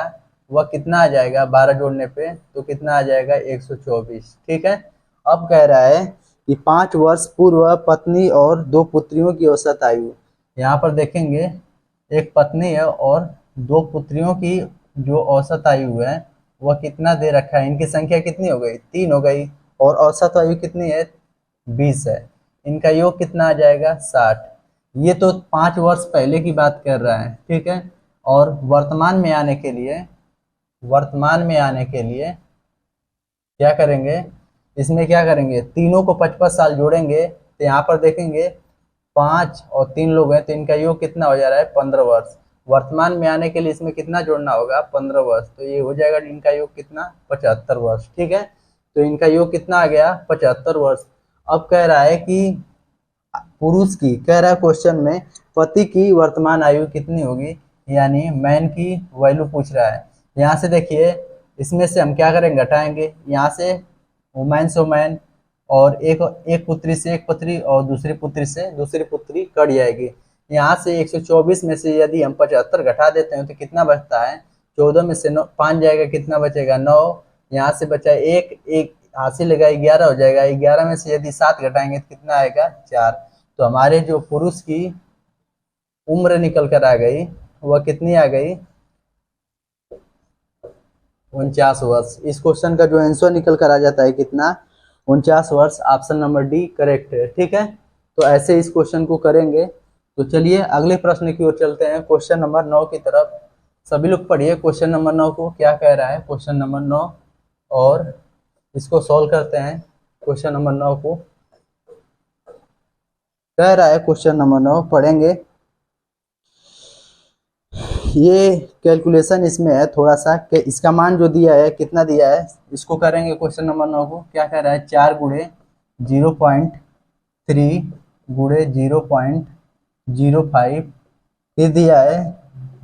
वह कितना आ जाएगा, 12 जोड़ने पे तो कितना आ जाएगा, 124। ठीक है, अब कह रहा है कि 5 वर्ष पूर्व पत्नी और 2 पुत्रियों की औसत आयु। यहाँ पर देखेंगे एक पत्नी है और 2 पुत्रियों की जो औसत आयु है वह कितना दे रखा है, इनकी संख्या कितनी हो गई, 3 हो गई, और औसत आयु कितनी है, 20 है। इनका योग कितना आ जाएगा, 60। ये तो 5 वर्ष पहले की बात कर रहा है। ठीक है, और वर्तमान में आने के लिए क्या करेंगे, इसमें क्या करेंगे, तीनों को 55 साल जोड़ेंगे तो यहाँ पर देखेंगे 5 और 3 लोग हैं तो इनका योग कितना हो जा रहा है, 15 वर्ष। वर्तमान में आने के लिए इसमें कितना जोड़ना होगा, 15 वर्ष। तो ये हो जाएगा इनका योग कितना, 75 वर्ष। ठीक है, तो इनका योग कितना आ गया, 75 वर्ष। अब कह रहा है कि पुरुष की, कह रहा है क्वेश्चन में, पति की वर्तमान आयु कितनी होगी, यानी मैन की वैल्यू पूछ रहा है। यहाँ से देखिए, इसमें से हम क्या करेंगे, घटाएंगे। यहाँ से वुमेन से वुमेन, और एक पुत्री से एक पुत्री, और दूसरी पुत्री से दूसरी पुत्री कट जाएगी। यहाँ से 124 में से यदि हम 75 घटा देते हैं तो कितना बचता है, 14 में से 5 जाएगा, कितना बचेगा, 9। यहाँ से बचा एक हासिल लगा, 11 हो जाएगा। 11 में से यदि 7 घटाएंगे तो कितना आएगा, 4। तो हमारे जो पुरुष की उम्र निकल कर आ गई, वह कितनी आ गई, 49 वर्ष। इस क्वेश्चन का जो आंसर निकल कर आ जाता है कितना, 49 वर्ष। ऑप्शन नंबर डी करेक्ट है। ठीक है, तो ऐसे इस क्वेश्चन को करेंगे। तो चलिए अगले प्रश्न की ओर चलते हैं, क्वेश्चन नंबर 9 की तरफ। सभी लोग पढ़िए क्वेश्चन नंबर 9 को, क्या कह रहा है क्वेश्चन नंबर 9, और इसको सॉल्व करते हैं। क्वेश्चन नंबर 9 को कह रहा है, क्वेश्चन नंबर 9 पढ़ेंगे। ये कैलकुलेशन इसमें है थोड़ा सा, कि इसका मान जो दिया है कितना दिया है, इसको करेंगे क्वेश्चन नंबर 9 को। क्या कह रहा है, 4 गुणे 0.3 गुणे 0.05, फिर दिया है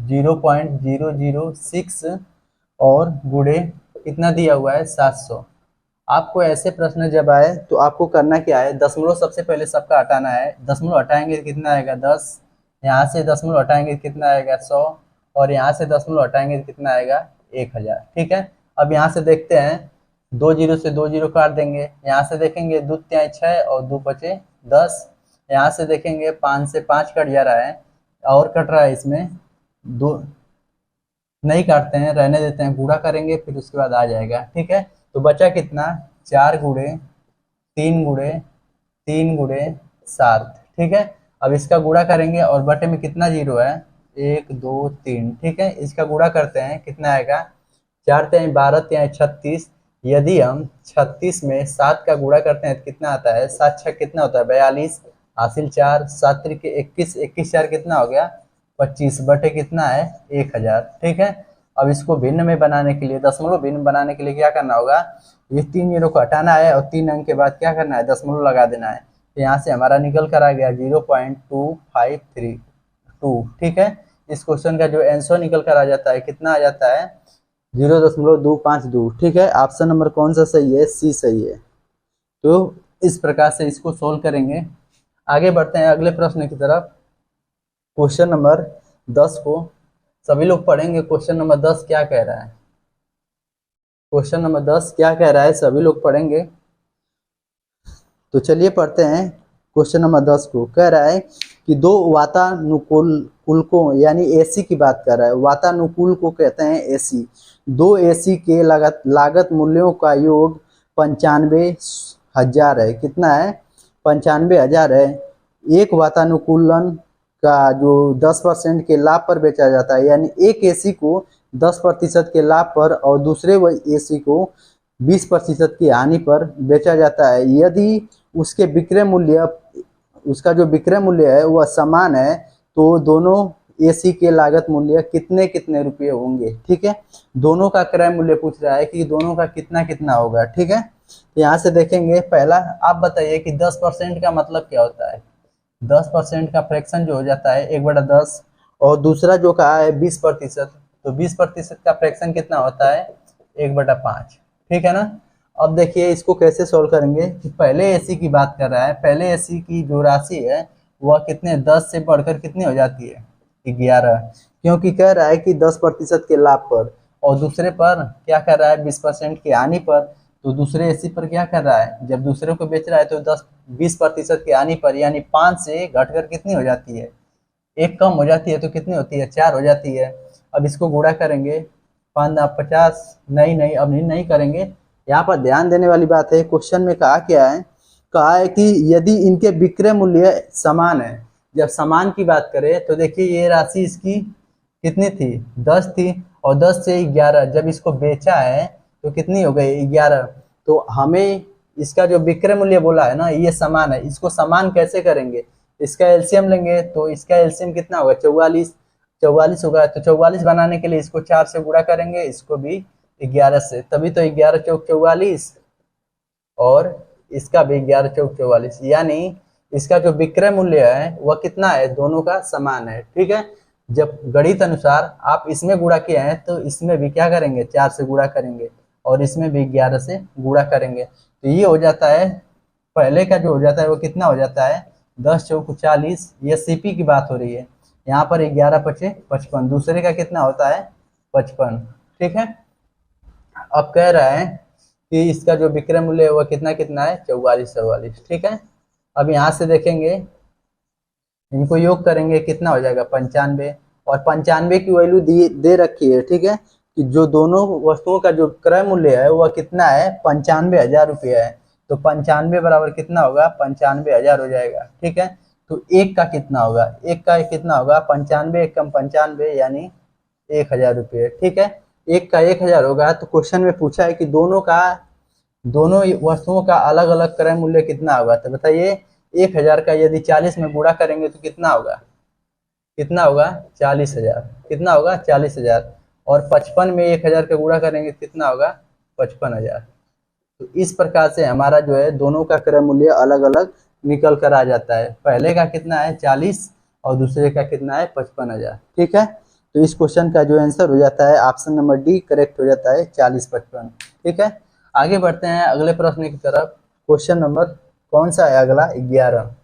0.006, और गुणे कितना दिया हुआ है, 700। आपको ऐसे प्रश्न जब आए तो आपको करना क्या है, दशमलव सबसे पहले सबका हटाना है। दशमलव हटाएंगे तो कितना आएगा, 10। यहाँ से दशमलव हटाएंगे तो कितना आएगा, 100। और यहाँ से दशमलव हटाएंगे तो कितना आएगा, 1000। ठीक है, अब यहाँ से देखते हैं, 2 जीरो से 2 जीरो काट देंगे। यहाँ से देखेंगे 2 तिहाई 6 और 2 बचे 10। यहाँ से देखेंगे 5 से 5 कट जा रहा है, और कट रहा है इसमें 2, नहीं काटते हैं, रहने देते हैं, गुणा करेंगे फिर उसके बाद आ जाएगा। ठीक है, तो बचा कितना, 4 गुणे 3 गुणे 3 गुणे 7। ठीक है, अब इसका गुणा करेंगे, और बटे में कितना जीरो है, 1 2 3। ठीक है, इसका गुणा करते हैं, कितना आएगा, 4 तिहाई 12 तिहाई 36। यदि हम 36 में 7 का गुणा करते हैं तो कितना आता है, 7 6 कितना होता है, 42, हासिल 4, 7 त्रिक 21, 21 4 कितना हो गया, 25, बटे कितना है, 1000। ठीक है, अब इसको भिन्न में बनाने के लिए, दशमलव भिन्न बनाने के लिए क्या करना होगा, ये 3 जीरो को हटाना है, और 3 अंक के बाद क्या करना है, दशमलव लगा देना है। तो यहाँ से हमारा निकल कर आ गया 0.2532। ठीक है, इस क्वेश्चन का जो आंसर निकल कर आ जाता है, कितना आ जाता है, 0.252। ठीक है, ऑप्शन नंबर कौन सा सही है, सी सही है। तो इस प्रकार से इसको सोल्व करेंगे। आगे बढ़ते हैं अगले प्रश्न की तरफ, क्वेश्चन नंबर 10 को सभी लोग पढ़ेंगे। क्वेश्चन नंबर 10 क्या कह रहा है, क्वेश्चन नंबर 10 क्या कह रहा है, सभी लोग पढ़ेंगे। तो चलिए पढ़ते हैं क्वेश्चन नंबर 10 को। कह रहा है कि दो वातानुकूलकों, यानी एसी की बात कर रहा है, वातानुकूल को कहते हैं एसी। दो एसी के लागत मूल्यों का योग 95,000 है। कितना है, 95,000 है। एक वातानुकूलन का जो 10% के लाभ पर बेचा जाता है, यानी एक एसी को 10% के लाभ पर और दूसरे एसी को 20% की हानि पर बेचा जाता है। यदि उसके विक्रय मूल्य, उसका जो विक्रय मूल्य है वह समान है, तो दोनों एसी के लागत मूल्य कितने कितने रुपये होंगे। ठीक है, दोनों का क्रय मूल्य पूछ रहा है कि दोनों का कितना कितना होगा। ठीक है, यहाँ से देखेंगे, पहला आप बताइए कि 10% का मतलब क्या होता है। 10% का फ्रैक्शन जो हो जाता है 1/10, और दूसरा जो कहा है 20%, तो 20% का फ्रैक्शन कितना होता है, 1/5। ठीक है ना। अब देखिए इसको कैसे सोल्व करेंगे, कि पहले एसी की बात कर रहा है, पहले एसी की जो राशि है वह कितने, 10 से बढ़कर कितनी हो जाती है, 11, क्योंकि कह रहा है कि 10% के लाभ पर, और दूसरे पर क्या कर रहा है, 20% की हानि पर। तो दूसरे एसी पर क्या कर रहा है, जब दूसरे को बेच रहा है तो 20% की हानि पर, यानी 5 से घटकर कितनी हो जाती है, 1 कम हो जाती है, तो कितनी होती है, 4 हो जाती है। अब इसको गुणा करेंगे, 50, नहीं अब नहीं करेंगे। यहाँ पर ध्यान देने वाली बात है, क्वेश्चन में कहा क्या है, कहा है कि यदि इनके विक्रय मूल्य समान है। जब समान की बात करें तो देखिए ये राशि इसकी कितनी थी, 10 थी, और 10 से 11, जब इसको बेचा है तो कितनी हो गई, 11। तो हमें इसका जो विक्रय मूल्य बोला है ना, ये समान है। इसको समान कैसे करेंगे, इसका एलसीएम लेंगे, तो इसका एलसीएम कितना होगा, 44। 44 होगा। तो 44 बनाने के लिए इसको 4 से गुणा करेंगे, इसको भी 11 से, तभी तो 11 चौक 44 और इसका भी 11 चौक 44, यानी इसका जो विक्रय मूल्य है वह कितना है, दोनों का समान है। ठीक है, जब गणित अनुसार आप इसमें गुणा किए हैं तो इसमें भी क्या करेंगे, 4 से गुणा करेंगे और इसमें भी 11 से गुणा करेंगे। तो ये हो जाता है, पहले का जो हो जाता है वो कितना हो जाता है, 10 चौक 40, ये सीपी की बात हो रही है। यहाँ पर 11 पचे 55, दूसरे का कितना होता है, 55। ठीक है, अब कह रहा है कि इसका जो विक्रय मूल्य है वह कितना कितना है, 44। ठीक है, अब यहाँ से देखेंगे, इनको योग करेंगे, कितना हो जाएगा, 95, और 95 की वैल्यू दे रखी है। ठीक है, कि जो दोनों वस्तुओं का जो क्रय मूल्य है वह कितना है, 95,000 रुपया है। तो 95 बराबर कितना होगा, 95,000 हो जाएगा। ठीक है, तो एक का कितना होगा, एक का कितना होगा, 95 एक कम 95 यानी 1,000 रुपये। ठीक है, एक का 1,000 होगा। तो क्वेश्चन में पूछा है कि दोनों वस्तुओं का अलग अलग क्रय मूल्य कितना होगा। तो बताइए, 1,000 का यदि 40 में गुणा करेंगे तो कितना होगा, कितना होगा, 40,000। कितना होगा, 40,000। और 55 में 1,000 का गुणा करेंगे तो कितना होगा, 55,000। तो इस प्रकार से हमारा जो है दोनों का क्रय मूल्य अलग अलग निकल कर आ जाता है। पहले का कितना है, 40 और दूसरे का कितना है, 55,000। ठीक है, तो इस क्वेश्चन का जो आंसर हो जाता है ऑप्शन नंबर डी करेक्ट हो जाता है, 40-55। ठीक है, आगे बढ़ते हैं अगले प्रश्न की तरफ। क्वेश्चन नंबर कौन सा है अगला, 11।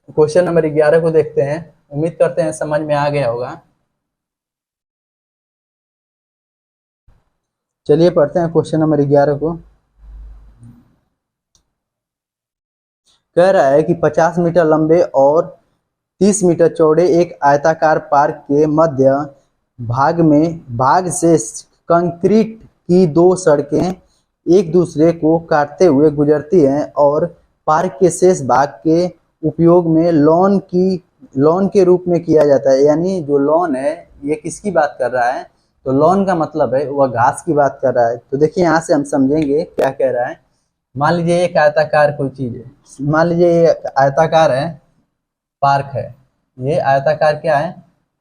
क्वेश्चन नंबर 11 को देखते हैं, उम्मीद करते हैं समझ में आ गया होगा। चलिए पढ़ते हैं क्वेश्चन नंबर 11 को। कह रहा है कि 50 मीटर लंबे और 30 मीटर चौड़े एक आयताकार पार्क के मध्य भाग से कंक्रीट की 2 सड़कें एक दूसरे को काटते हुए गुजरती हैं और पार्क के शेष भाग के उपयोग में लॉन के रूप में किया जाता है। यानी जो लॉन है ये किसकी बात कर रहा है, तो लॉन का मतलब है वह घास की बात कर रहा है। तो देखिए यहाँ से हम समझेंगे क्या कह रहा है। मान लीजिए एक आयताकार कोई चीज है, मान लीजिए ये आयताकार है, पार्क है, ये आयताकार क्या है,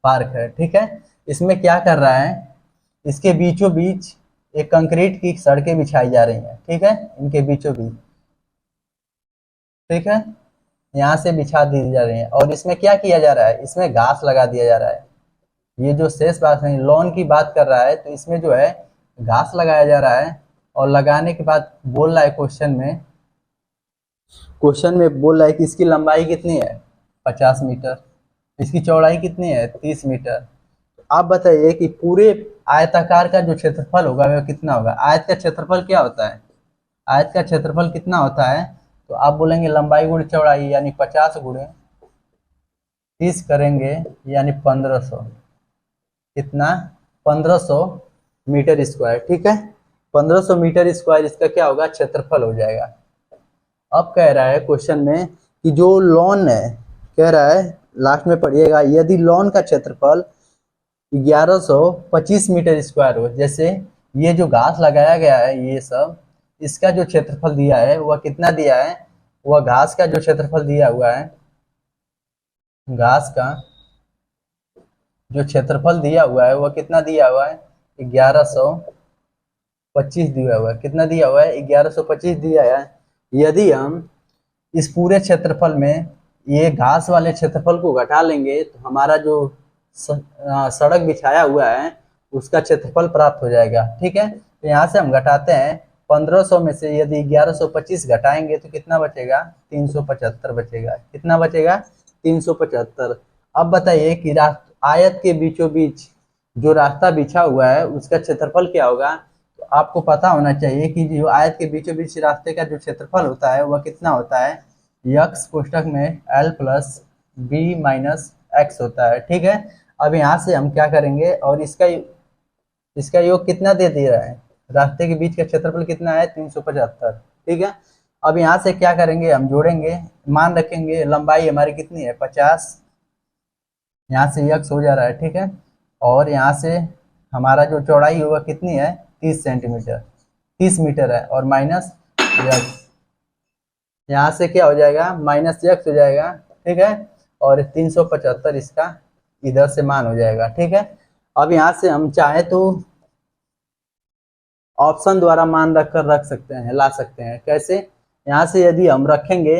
पार्क है। ठीक है, इसमें क्या कर रहा है, इसके बीचों बीच एक कंक्रीट की सड़कें बिछाई जा रही हैं। ठीक है, इनके बीचों बीच, ठीक है, यहाँ से बिछा दी जा रही है और इसमें क्या किया जा रहा है, इसमें घास लगा दिया जा रहा है। ये जो शेष बात है, लॉन की बात कर रहा है, तो इसमें जो है घास लगाया जा रहा है। और लगाने के बाद बोल रहा है क्वेश्चन में बोल रहा है कि इसकी लंबाई कितनी है, 50 मीटर, इसकी चौड़ाई कितनी है, 30 मीटर। तो आप बताइए कि पूरे आयताकार का जो क्षेत्रफल होगा वह कितना होगा। आयत का क्षेत्रफल क्या होता है, आयत का क्षेत्रफल कितना होता है, तो आप बोलेंगे लंबाई गुणे चौड़ाई, यानी 50 गुणे 30 करेंगे यानी 1500, कितना, 1500 मीटर स्क्वायर। ठीक है, 1500 मीटर स्क्वायर इसका क्या होगा, क्षेत्रफल हो जाएगा। अब कह रहा है क्वेश्चन में कि जो लॉन है, कह रहा है लास्ट में पढ़िएगा, यदि लॉन का क्षेत्रफल 1125 मीटर स्क्वायर हो, जैसे ये जो घास लगाया गया है ये सब, इसका जो क्षेत्रफल दिया है वह कितना दिया है, वह घास का जो क्षेत्रफल दिया हुआ है, घास का जो क्षेत्रफल दिया हुआ है वह कितना दिया हुआ है, 1125 दिया हुआ है। कितना दिया हुआ है, 1125 दिया है। यदि हम इस पूरे क्षेत्रफल में ये घास वाले क्षेत्रफल को घटा लेंगे तो हमारा जो सड़क बिछाया हुआ है उसका क्षेत्रफल प्राप्त हो जाएगा। ठीक है, तो यहाँ से हम घटाते हैं, 1500 में से यदि 1125 घटाएंगे तो कितना बचेगा, 375 बचेगा। कितना बचेगा, 375। अब बताइए कि आयत के बीचों बीच जो रास्ता बिछा हुआ है उसका क्षेत्रफल क्या होगा। तो आपको पता होना चाहिए कि जो आयत के बीचों बीच रास्ते का जो क्षेत्रफल होता है वह कितना होता है, यक्स कोष्ठक में l plus b minus x होता है। ठीक है, अब यहाँ से हम क्या करेंगे, और इसका योग कितना दे दिया है, रास्ते के बीच का क्षेत्रफल कितना है, 375। ठीक है, अब यहाँ से क्या करेंगे, हम जोड़ेंगे, मान रखेंगे लंबाई हमारी कितनी है, 50, यहाँ से यक्स हो जा रहा है। ठीक है, और यहाँ से हमारा जो चौड़ाई होगा कितनी है, 30 सेंटीमीटर, 30 मीटर है, और माइनस यक्स, यहाँ से क्या हो जाएगा, माइनस यक्स हो जाएगा। ठीक है, और 375 इसका इधर से मान हो जाएगा। ठीक है, अब यहाँ से हम चाहे तो ऑप्शन द्वारा मान रख सकते हैं, ला सकते हैं। कैसे? यहाँ से यदि हम रखेंगे,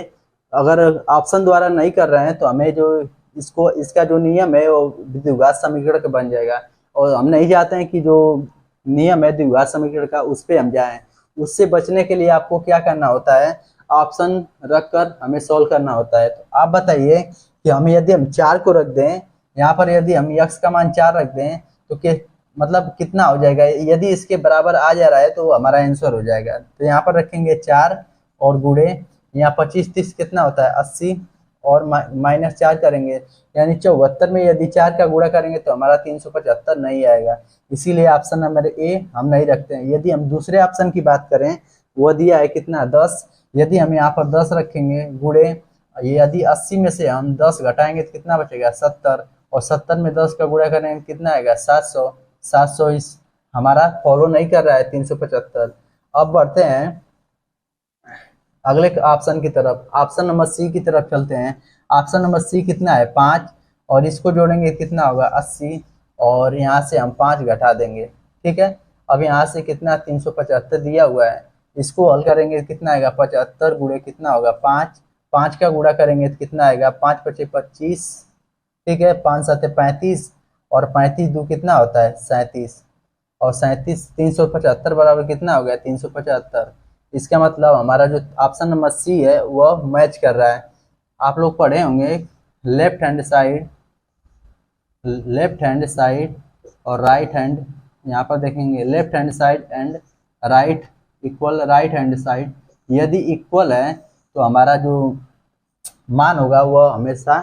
अगर ऑप्शन द्वारा नहीं कर रहे हैं तो हमें जो इसका जो नियम है वो द्विघात समीकरण का बन जाएगा, और हम नहीं चाहते हैं कि जो नियम है द्विघात समीकरण का उस पर हम जाएं। उससे बचने के लिए आपको क्या करना होता है, ऑप्शन रखकर हमें सॉल्व करना होता है। तो आप बताइए कि हम यदि हम 4 को रख दें, यहाँ पर यदि हम x का मान 4 रख दें तो मतलब कितना हो जाएगा? यदि इसके बराबर आ जा रहा है तो हमारा आंसर हो जाएगा। तो यहाँ पर रखेंगे 4 और गुणे, यहाँ 25 30 कितना होता है 80, और -4 करेंगे, यानी 74 में यदि 4 का गुणा करेंगे तो हमारा 375 नहीं आएगा। इसीलिए ऑप्शन नंबर ए हम नहीं रखते हैं। यदि हम दूसरे ऑप्शन की बात करें, वो दिया है कितना 10, यदि हम यहाँ पर 10 रखेंगे गुणे, यदि 80 में से हम 10 घटाएंगे तो कितना बचेगा 70, और 70 में 10 का गुणा करेंगे कितना आएगा 700। 700 इस हमारा फॉलो नहीं कर रहा है 375। अब बढ़ते हैं अगले ऑप्शन की तरफ, ऑप्शन नंबर सी की तरफ चलते हैं। ऑप्शन नंबर सी कितना है 5, और इसको जोड़ेंगे कितना होगा 80, और यहाँ से हम 5 घटा देंगे। ठीक है, अब यहाँ से कितना 375 दिया हुआ है, इसको हल करेंगे कितना आएगा 75 गुणे कितना होगा 5, 5 का गुणा करेंगे तो कितना आएगा 5 × 5 = 25। ठीक है, 5 × 7 = 35, और 35 2 कितना होता है 37, और 37 375 बराबर कितना हो गया 375। इसका मतलब हमारा जो ऑप्शन नंबर सी है वह मैच कर रहा है। आप लोग पढ़े होंगे लेफ्ट हैंड साइड और राइट हैंड, यहाँ पर देखेंगे left hand side and right equal right hand side. यदि इक्वल है तो हमारा जो मान होगा वह हमेशा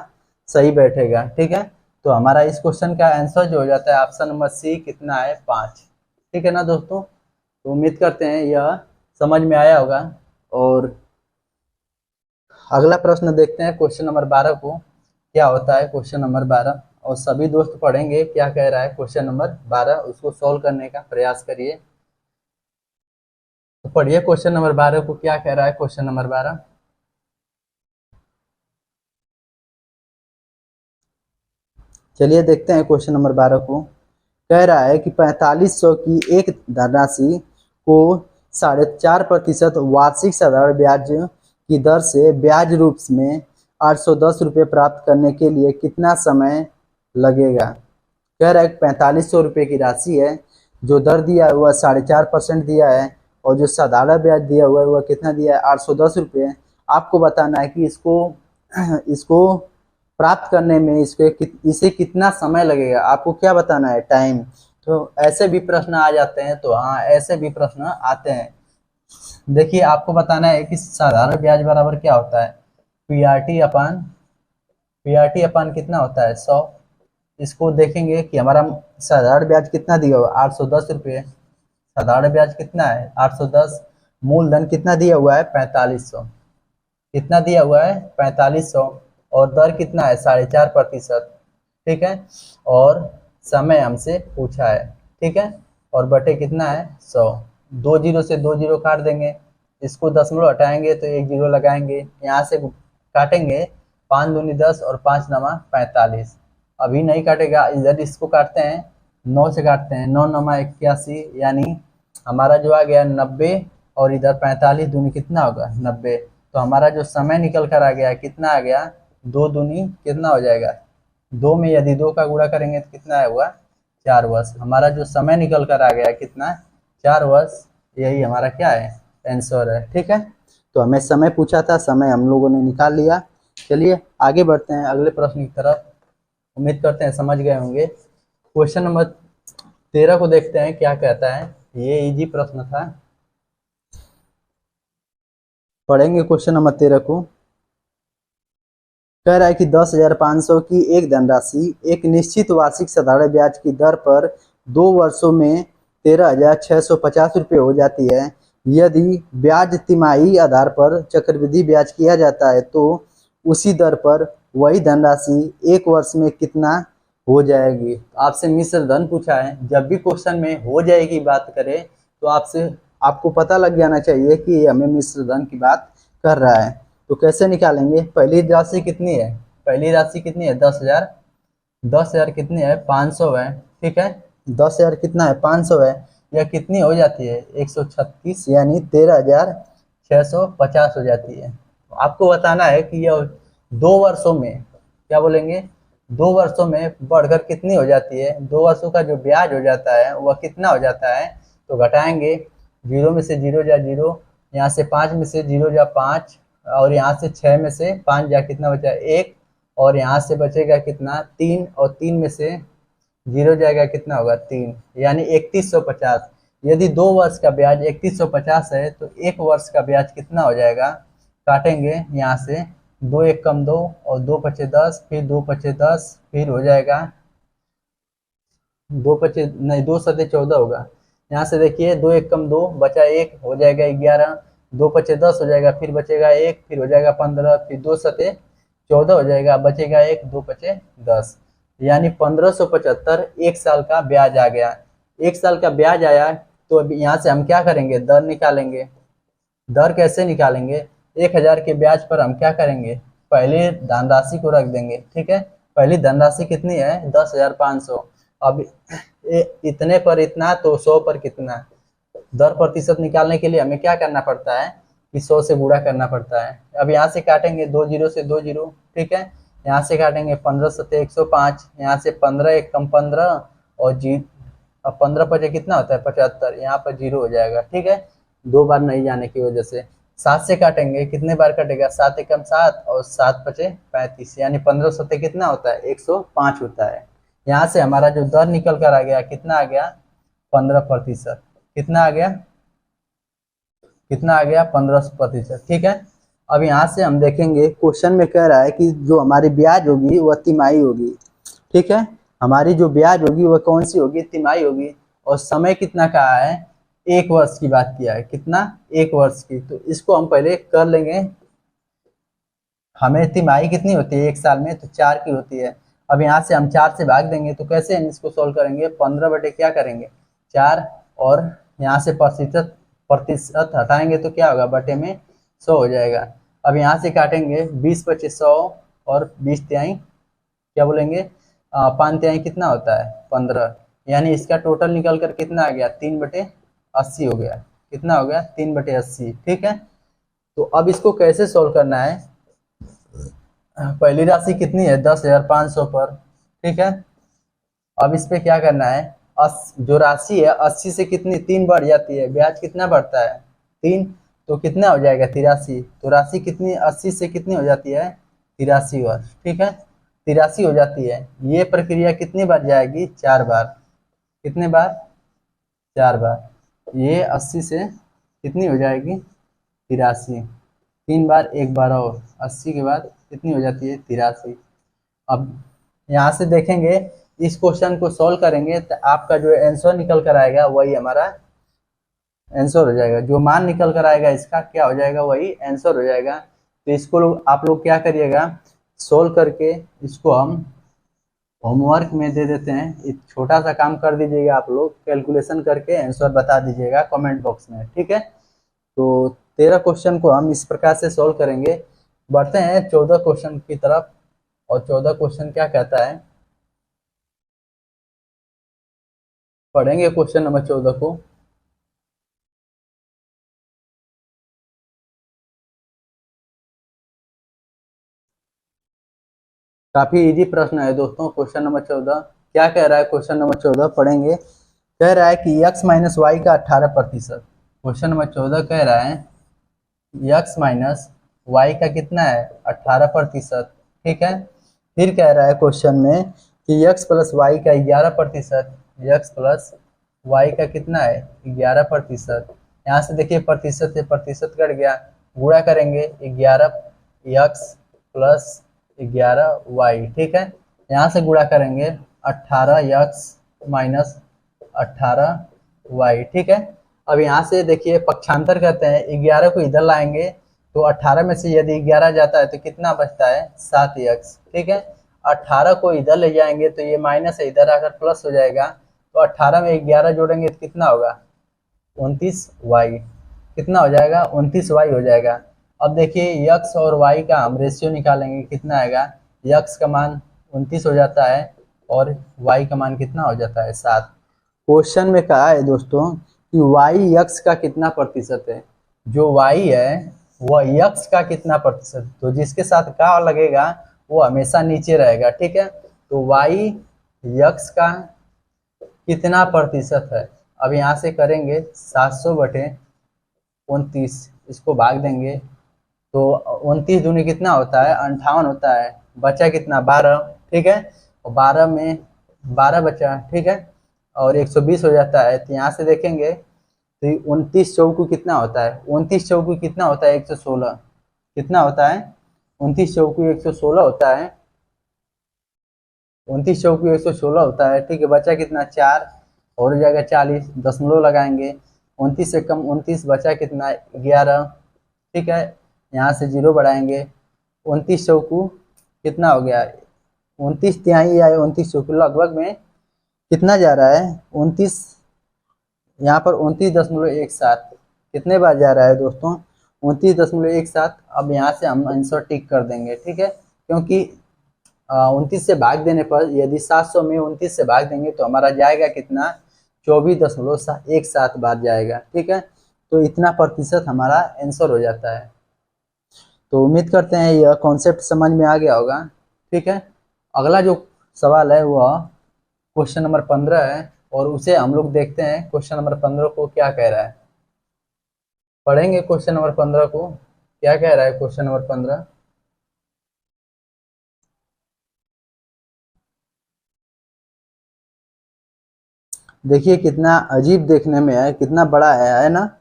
सही बैठेगा। ठीक है, तो हमारा इस क्वेश्चन का आंसर जो हो जाता है ऑप्शन नंबर सी कितना है 5। ठीक है ना दोस्तों, तो उम्मीद करते हैं यह समझ में आया होगा। और अगला प्रश्न देखते हैं क्वेश्चन नंबर 12 को, क्या होता है क्वेश्चन नंबर 12, और सभी दोस्त पढ़ेंगे क्या कह रहा है क्वेश्चन नंबर 12, उसको सॉल्व करने का प्रयास करिए। तो पढ़िए क्वेश्चन नंबर 12 को, क्या कह रहा है क्वेश्चन नंबर 12। चलिए देखते हैं क्वेश्चन नंबर 12 को। कह रहा है कि 4500 की एक धनराशि को 4.5% वार्षिक साधारण ब्याज की दर से ब्याज रूप में 810 रुपये प्राप्त करने के लिए कितना समय लगेगा। कह रहा है 4500 रुपये की राशि है, जो दर दिया है वह 4.5% दिया है, और जो साधारण ब्याज दिया हुआ है वह कितना दिया है 810 रुपये। आपको बताना है कि इसको प्राप्त करने में इसे कितना समय लगेगा। आपको क्या बताना है टाइम। तो ऐसे भी प्रश्न आ जाते हैं, तो हाँ ऐसे भी प्रश्न आते हैं। देखिए आपको बताना है कि साधारण ब्याज बराबर क्या होता है, पीआरटी अपान कितना होता है 100। इसको देखेंगे कि हमारा साधारण ब्याज कितना दिया हुआ 810 रुपये, साधारण ब्याज कितना है 810, मूलधन कितना दिया हुआ है 4500, कितना दिया हुआ है 4500, और दर कितना है 4.5%। ठीक है, और समय हमसे पूछा है। ठीक है, और बटे कितना है 100, 2 जीरो से 2 जीरो काट देंगे, इसको दशमलव हटाएंगे तो 1 जीरो लगाएंगे, यहाँ से काटेंगे 5 दूनी 10 और 5 नमा 45। अभी नहीं काटेगा, इधर इसको काटते हैं 9 से काटते हैं, 9 नमा 81, यानी हमारा जो आ गया 90, और इधर 45 दूनी कितना होगा 90। तो हमारा जो समय निकल कर आ गया कितना आ गया 2 दूनी कितना हो जाएगा 2 में यदि 2 का गुणा करेंगे तो कितना हुआ 4 वर्ष। हमारा जो समय निकल कर आ गया कितना 4 वर्ष, यही हमारा क्या है आंसर है। ठीक है, तो हमें समय पूछा था, समय हम लोगों ने निकाल लिया। चलिए आगे बढ़ते हैं अगले प्रश्न की तरफ। उम्मीद करते हैं समझ गए होंगे। क्वेश्चन नंबर 13 को देखते हैं क्या कहता है। ये इजी प्रश्न था, पढ़ेंगे क्वेश्चन नंबर 13 को। कह रहा है कि 10,500 की एक धनराशि एक निश्चित वार्षिक साधारण ब्याज की दर पर 2 वर्षों में 13,650 रुपये हो जाती है। यदि ब्याज तिमाही आधार पर चक्रवृद्धि ब्याज किया जाता है तो उसी दर पर वही धनराशि 1 वर्ष में कितना हो जाएगी। आपसे मिश्र धन पूछा है। जब भी क्वेश्चन में हो जाएगी बात करें तो आपको पता लग जाना चाहिए कि हमें मिश्र धन की बात कर रहा है। तो कैसे निकालेंगे, पहली राशि कितनी है 10,000, 10,000 कितनी है, 500 है। ठीक है, 10,000 कितना है, 500 है। यह कितनी हो जाती है, 136, यानी 13,650 हो जाती है। तो आपको बताना है कि यह 2 वर्षों में, क्या बोलेंगे, 2 वर्षों में बढ़कर कितनी हो जाती है। 2 वर्षों का जो ब्याज हो जाता है वह कितना हो जाता है, तो घटाएंगे, 0 में से 0 जा 0, यहाँ से 5 में से 0 जा 5, और यहाँ से 6 में से 5 जा कितना बचा, 1, और यहाँ से बचेगा कितना, 3, और 3 में से 0 जाएगा कितना होगा, 3, यानी 3150। यदि 2 वर्ष का ब्याज 3150 है तो 1 वर्ष का ब्याज कितना हो जाएगा, काटेंगे यहाँ से, 2 एक कम 2, और 2 पचे 10, फिर 2 पचे 10, फिर हो जाएगा 2 पचे नहीं, 2 सते 14 होगा। यहाँ से देखिए, 2 एक कम 2, बचा 1, हो जाएगा 11, 2 पचे 10 हो जाएगा, फिर बचेगा 1, फिर हो जाएगा 15, फिर 2 सते 14 हो जाएगा, बचेगा 1, 2 पचे 10, यानी 1575 एक साल का ब्याज आ गया। एक साल का ब्याज आया, तो अभी यहाँ से हम क्या करेंगे, दर निकालेंगे। दर कैसे निकालेंगे, 1,000 के ब्याज पर हम क्या करेंगे, पहले धनराशि को रख देंगे। ठीक है, पहली धनराशि कितनी है, 10,500। अब इतने पर इतना, तो 100 पर कितना। दर प्रतिशत निकालने के लिए हमें क्या करना पड़ता है, कि 100 से गुणा करना पड़ता है। अब यहाँ से काटेंगे, 2 जीरो से 2 जीरो। ठीक है, यहाँ से काटेंगे 15 सत्ते 105, यहाँ से 15 एक कम 15, और अब 15 पचे कितना होता है, 75, यहाँ पर 0 हो जाएगा। ठीक है, 2 बार नहीं जाने की वजह से। 7 से काटेंगे, कितने बार कटेगा, 7 एकम 7, और 7 पचे 35, यानी 15 सत्ते कितना होता है, 105 होता है। यहाँ से हमारा जो दर निकल कर आ गया, कितना आ गया, 15%। कितना आ गया, कितना आ गया, 15%। ठीक है, अब यहाँ से हम देखेंगे, क्वेश्चन में कह रहा है कि जो हमारी ब्याज होगी वह तिमाही होगी। ठीक है, हमारी जो ब्याज होगी वह कौन सी होगी, तिमाही होगी। और समय कितना कहा है, 1 वर्ष की बात किया है, कितना, 1 वर्ष की। तो इसको हम पहले कर लेंगे। हमें तिमाही कितनी होती है एक साल में, तो 4 की होती है। अब यहाँ से हम 4 से भाग देंगे, तो कैसे हम इसको सोल्व करेंगे, 15 बटे क्या करेंगे, 4, और यहाँ से प्रतिशत प्रतिशत हटाएंगे तो क्या होगा, बटे में 100 हो जाएगा। अब यहाँ से काटेंगे, 20 पचे 100, और 20 तिहाई क्या बोलेंगे, 5 तिहाई कितना होता है, 15, यानी इसका टोटल निकल कर कितना आ गया, 3/80 हो गया। कितना हो गया, 3/80। ठीक है, तो अब इसको कैसे सोल्व करना है, पहली राशि कितनी है, 10,500 पर। ठीक है, अब इस पे क्या करना है, जो राशि है 80 से कितनी 3 बढ़ जाती है, ब्याज कितना बढ़ता है, 3, तो कितना हो जाएगा, 83। तो राशि कितनी 80 से कितनी हो जाती है, 83 वर्ष। ठीक है, 83 हो जाती है। ये प्रक्रिया कितनी बार जाएगी, 4 बार। कितने बार, 4 बार। ये 80 से कितनी हो जाएगी, 83, 3 बार, 1 बार, और 80 के बाद कितनी हो जाती है, 83। अब यहाँ से देखेंगे, इस क्वेश्चन को सॉल्व करेंगे तो आपका जो आंसर निकल कर आएगा वही हमारा आंसर हो जाएगा। जो मान निकल कर आएगा इसका क्या हो जाएगा, वही आंसर हो जाएगा। तो इसको आप लोग क्या करिएगा, सोल्व करके इसको हम होमवर्क में दे देते हैं। एक छोटा सा काम कर दीजिएगा, आप लोग कैलकुलेशन करके आंसर बता दीजिएगा कमेंट बॉक्स में। ठीक है, तो 13 क्वेश्चन को हम इस प्रकार से सोल्व करेंगे। बढ़ते हैं 14 क्वेश्चन की तरफ। और 14 क्वेश्चन क्या कहता है, पढ़ेंगे क्वेश्चन नंबर 14 को। काफी इजी प्रश्न है दोस्तों, क्वेश्चन नंबर 14। क्या कह रहा है, क्वेश्चन नंबर 14 पढ़ेंगे। कह रहा है कि x माइनस वाई का 18%। क्वेश्चन नंबर 14 कह रहा है x माइनस वाई का कितना है, 18%। ठीक है, फिर कह रहा है क्वेश्चन में कि x प्लस वाई का 11%। x प्लस वाई का कितना है, 11%। यहाँ से देखिए, प्रतिशत से प्रतिशत कट गया, गुणा करेंगे, 11x प्लस 11y। ठीक है, यहाँ से गुणा करेंगे, 18x माइनस 18y। ठीक है, अब यहाँ से देखिए पक्षांतर करते हैं, 11 को इधर लाएंगे तो 18 में से यदि 11 जाता है तो कितना बचता है, 7x। ठीक है, 18 को इधर ले जाएंगे तो ये माइनस है, इधर आकर प्लस हो जाएगा। तो 18 में 11 जोड़ेंगे तो कितना होगा, 29y। कितना हो जाएगा, 29y हो जाएगा। अब देखिए x और y का हम रेशियो निकालेंगे, कितना आएगा, x का मान 29 हो जाता है, और y का मान कितना हो जाता है 7। क्वेश्चन में कहा है दोस्तों कि y x का कितना प्रतिशत है। जो y है वह x का कितना प्रतिशत, तो जिसके साथ का लगेगा वो हमेशा नीचे रहेगा, ठीक है। तो y x का कितना प्रतिशत है। अब यहाँ से करेंगे 700/29, इसको भाग देंगे तो 29 दूनी कितना होता है 58 होता है, बचा कितना 12, ठीक है। और 12 में 12 बचा, ठीक है, और 120 हो जाता है। तो यहाँ से देखेंगे तो 29 चौकू कितना होता है, 29 चौकू कितना होता है 116, कितना होता है 29 चौकू 116 होता है, 29 चौकू 116 होता है, ठीक है। बचा कितना 4 और हो जाएगा 40, दशमलव लगाएंगे, 29 से कम 29, बचा कितना 11, ठीक है। यहाँ से 0 बढ़ाएंगे, 29 चौकू कितना हो गया 29 तिहाई या 29 चौकू लगभग में कितना जा रहा है 29, यहाँ पर 29.17 कितने बार जा रहा है दोस्तों 29.17। अब यहाँ से हम आंसर टिक कर देंगे, ठीक है, क्योंकि 29 से भाग देने पर यदि 700 में 29 से भाग देंगे तो हमारा जाएगा कितना 24.17 बार जाएगा, ठीक है। तो इतना प्रतिशत हमारा आंसर हो जाता है। तो उम्मीद करते हैं यह कॉन्सेप्ट समझ में आ गया होगा, ठीक है। अगला जो सवाल है वह क्वेश्चन नंबर 15 है और उसे हम लोग देखते हैं क्वेश्चन नंबर 15 को क्या कह रहा है। पढ़ेंगे क्वेश्चन नंबर 15 को, क्या कह रहा है क्वेश्चन नंबर 15। देखिए कितना अजीब देखने में है, कितना बड़ा है ना,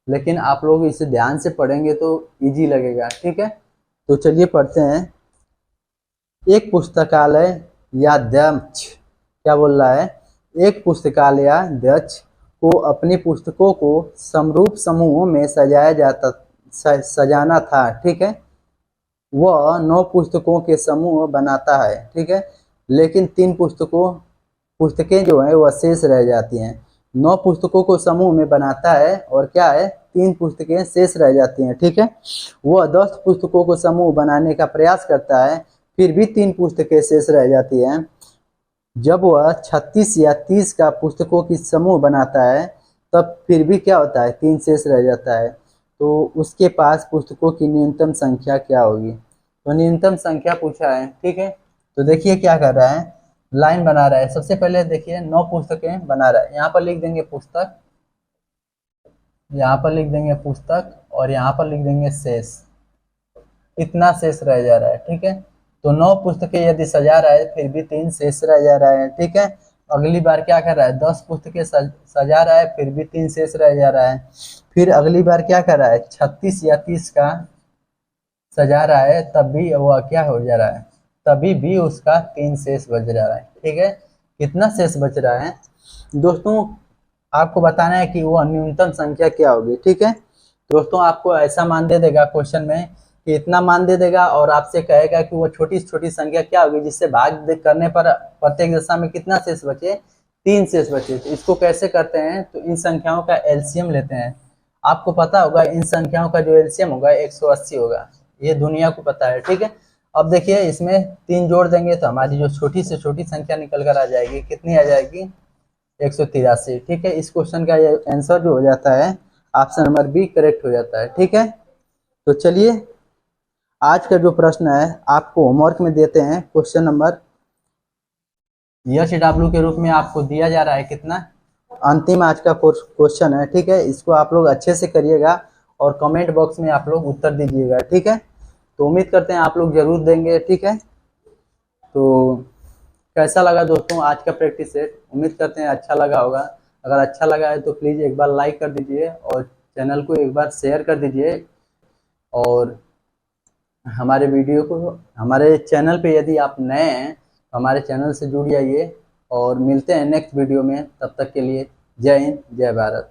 लेकिन आप लोग इसे ध्यान से पढ़ेंगे तो इजी लगेगा, ठीक है। तो चलिए पढ़ते हैं। एक पुस्तकालय या अध्यक्ष क्या बोल रहा है, एक पुस्तकालय या अध्यक्ष को अपनी पुस्तकों को समरूप समूहों में सजाना था, ठीक है। वह 9 पुस्तकों के समूह बनाता है, ठीक है, लेकिन 3 पुस्तकें जो है वह शेष रह जाती हैं। 9 पुस्तकों को समूह में बनाता है और क्या है 3 पुस्तकें शेष रह जाती हैं, ठीक है। वह 10 पुस्तकों को समूह बनाने का प्रयास करता है, फिर भी 3 पुस्तकें शेष रह जाती हैं। जब वह 36 या 30 का पुस्तकों की समूह बनाता है तब फिर भी क्या होता है 3 शेष रह जाता है। तो उसके पास पुस्तकों की न्यूनतम संख्या क्या होगी। तो न्यूनतम संख्या पूछा है, ठीक है। तो देखिए क्या कर रहा है, लाइन बना रहा है। सबसे पहले देखिए 9 पुस्तकें बना रहा है, यहाँ पर लिख देंगे पुस्तक, यहाँ पर लिख देंगे पुस्तक और यहाँ पर लिख देंगे शेष, इतना शेष रह जा रहा है, ठीक है। तो 9 पुस्तकें यदि सजा रहा है फिर भी 3 शेष रह जा रहा है, ठीक है। अगली बार क्या कर रहा है 10 पुस्तकें सजा रहा है फिर भी 3 शेष रह जा रहा है। फिर अगली बार क्या कर रहा है 36 या 30 का सजा रहा है तब भी वह क्या हो जा रहा है, तभी भी उसका 3 शेष बच रहा है, ठीक है। कितना शेष बच रहा है दोस्तों, आपको बताना है कि वह न्यूनतम संख्या क्या होगी, ठीक है। दोस्तों आपको ऐसा मान दे देगा क्वेश्चन में कि इतना मान दे देगा और आपसे कहेगा कि वो छोटी छोटी संख्या क्या होगी जिससे भाग करने पर प्रत्येक दशा में कितना शेष बचे 3 शेष बचे। तो इसको कैसे करते हैं, तो इन संख्याओं का एलसीएम लेते हैं। आपको पता होगा इन संख्याओं का जो एलसीएम होगा 180 होगा, ये दुनिया को पता है, ठीक है। अब देखिए इसमें 3 जोड़ देंगे तो हमारी जो छोटी से छोटी संख्या निकल कर आ जाएगी, कितनी आ जाएगी 183, ठीक है। इस क्वेश्चन का ये आंसर जो हो जाता है ऑप्शन नंबर बी करेक्ट हो जाता है, ठीक है। तो चलिए आज का जो प्रश्न है आपको होमवर्क में देते हैं, क्वेश्चन नंबर HW के रूप में आपको दिया जा रहा है कितना, अंतिम आज का क्वेश्चन है, ठीक है। इसको आप लोग अच्छे से करिएगा और कमेंट बॉक्स में आप लोग उत्तर दीजिएगा, ठीक है। तो उम्मीद करते हैं आप लोग जरूर देंगे, ठीक है। तो कैसा लगा दोस्तों आज का प्रैक्टिस सेट, उम्मीद करते हैं अच्छा लगा होगा। अगर अच्छा लगा है तो प्लीज़ एक बार लाइक कर दीजिए और चैनल को एक बार शेयर कर दीजिए और हमारे वीडियो को, हमारे चैनल पे यदि आप नए हैं तो हमारे चैनल से जुड़ जाइए और मिलते हैं नेक्स्ट वीडियो में। तब तक के लिए जय हिंद जय भारत।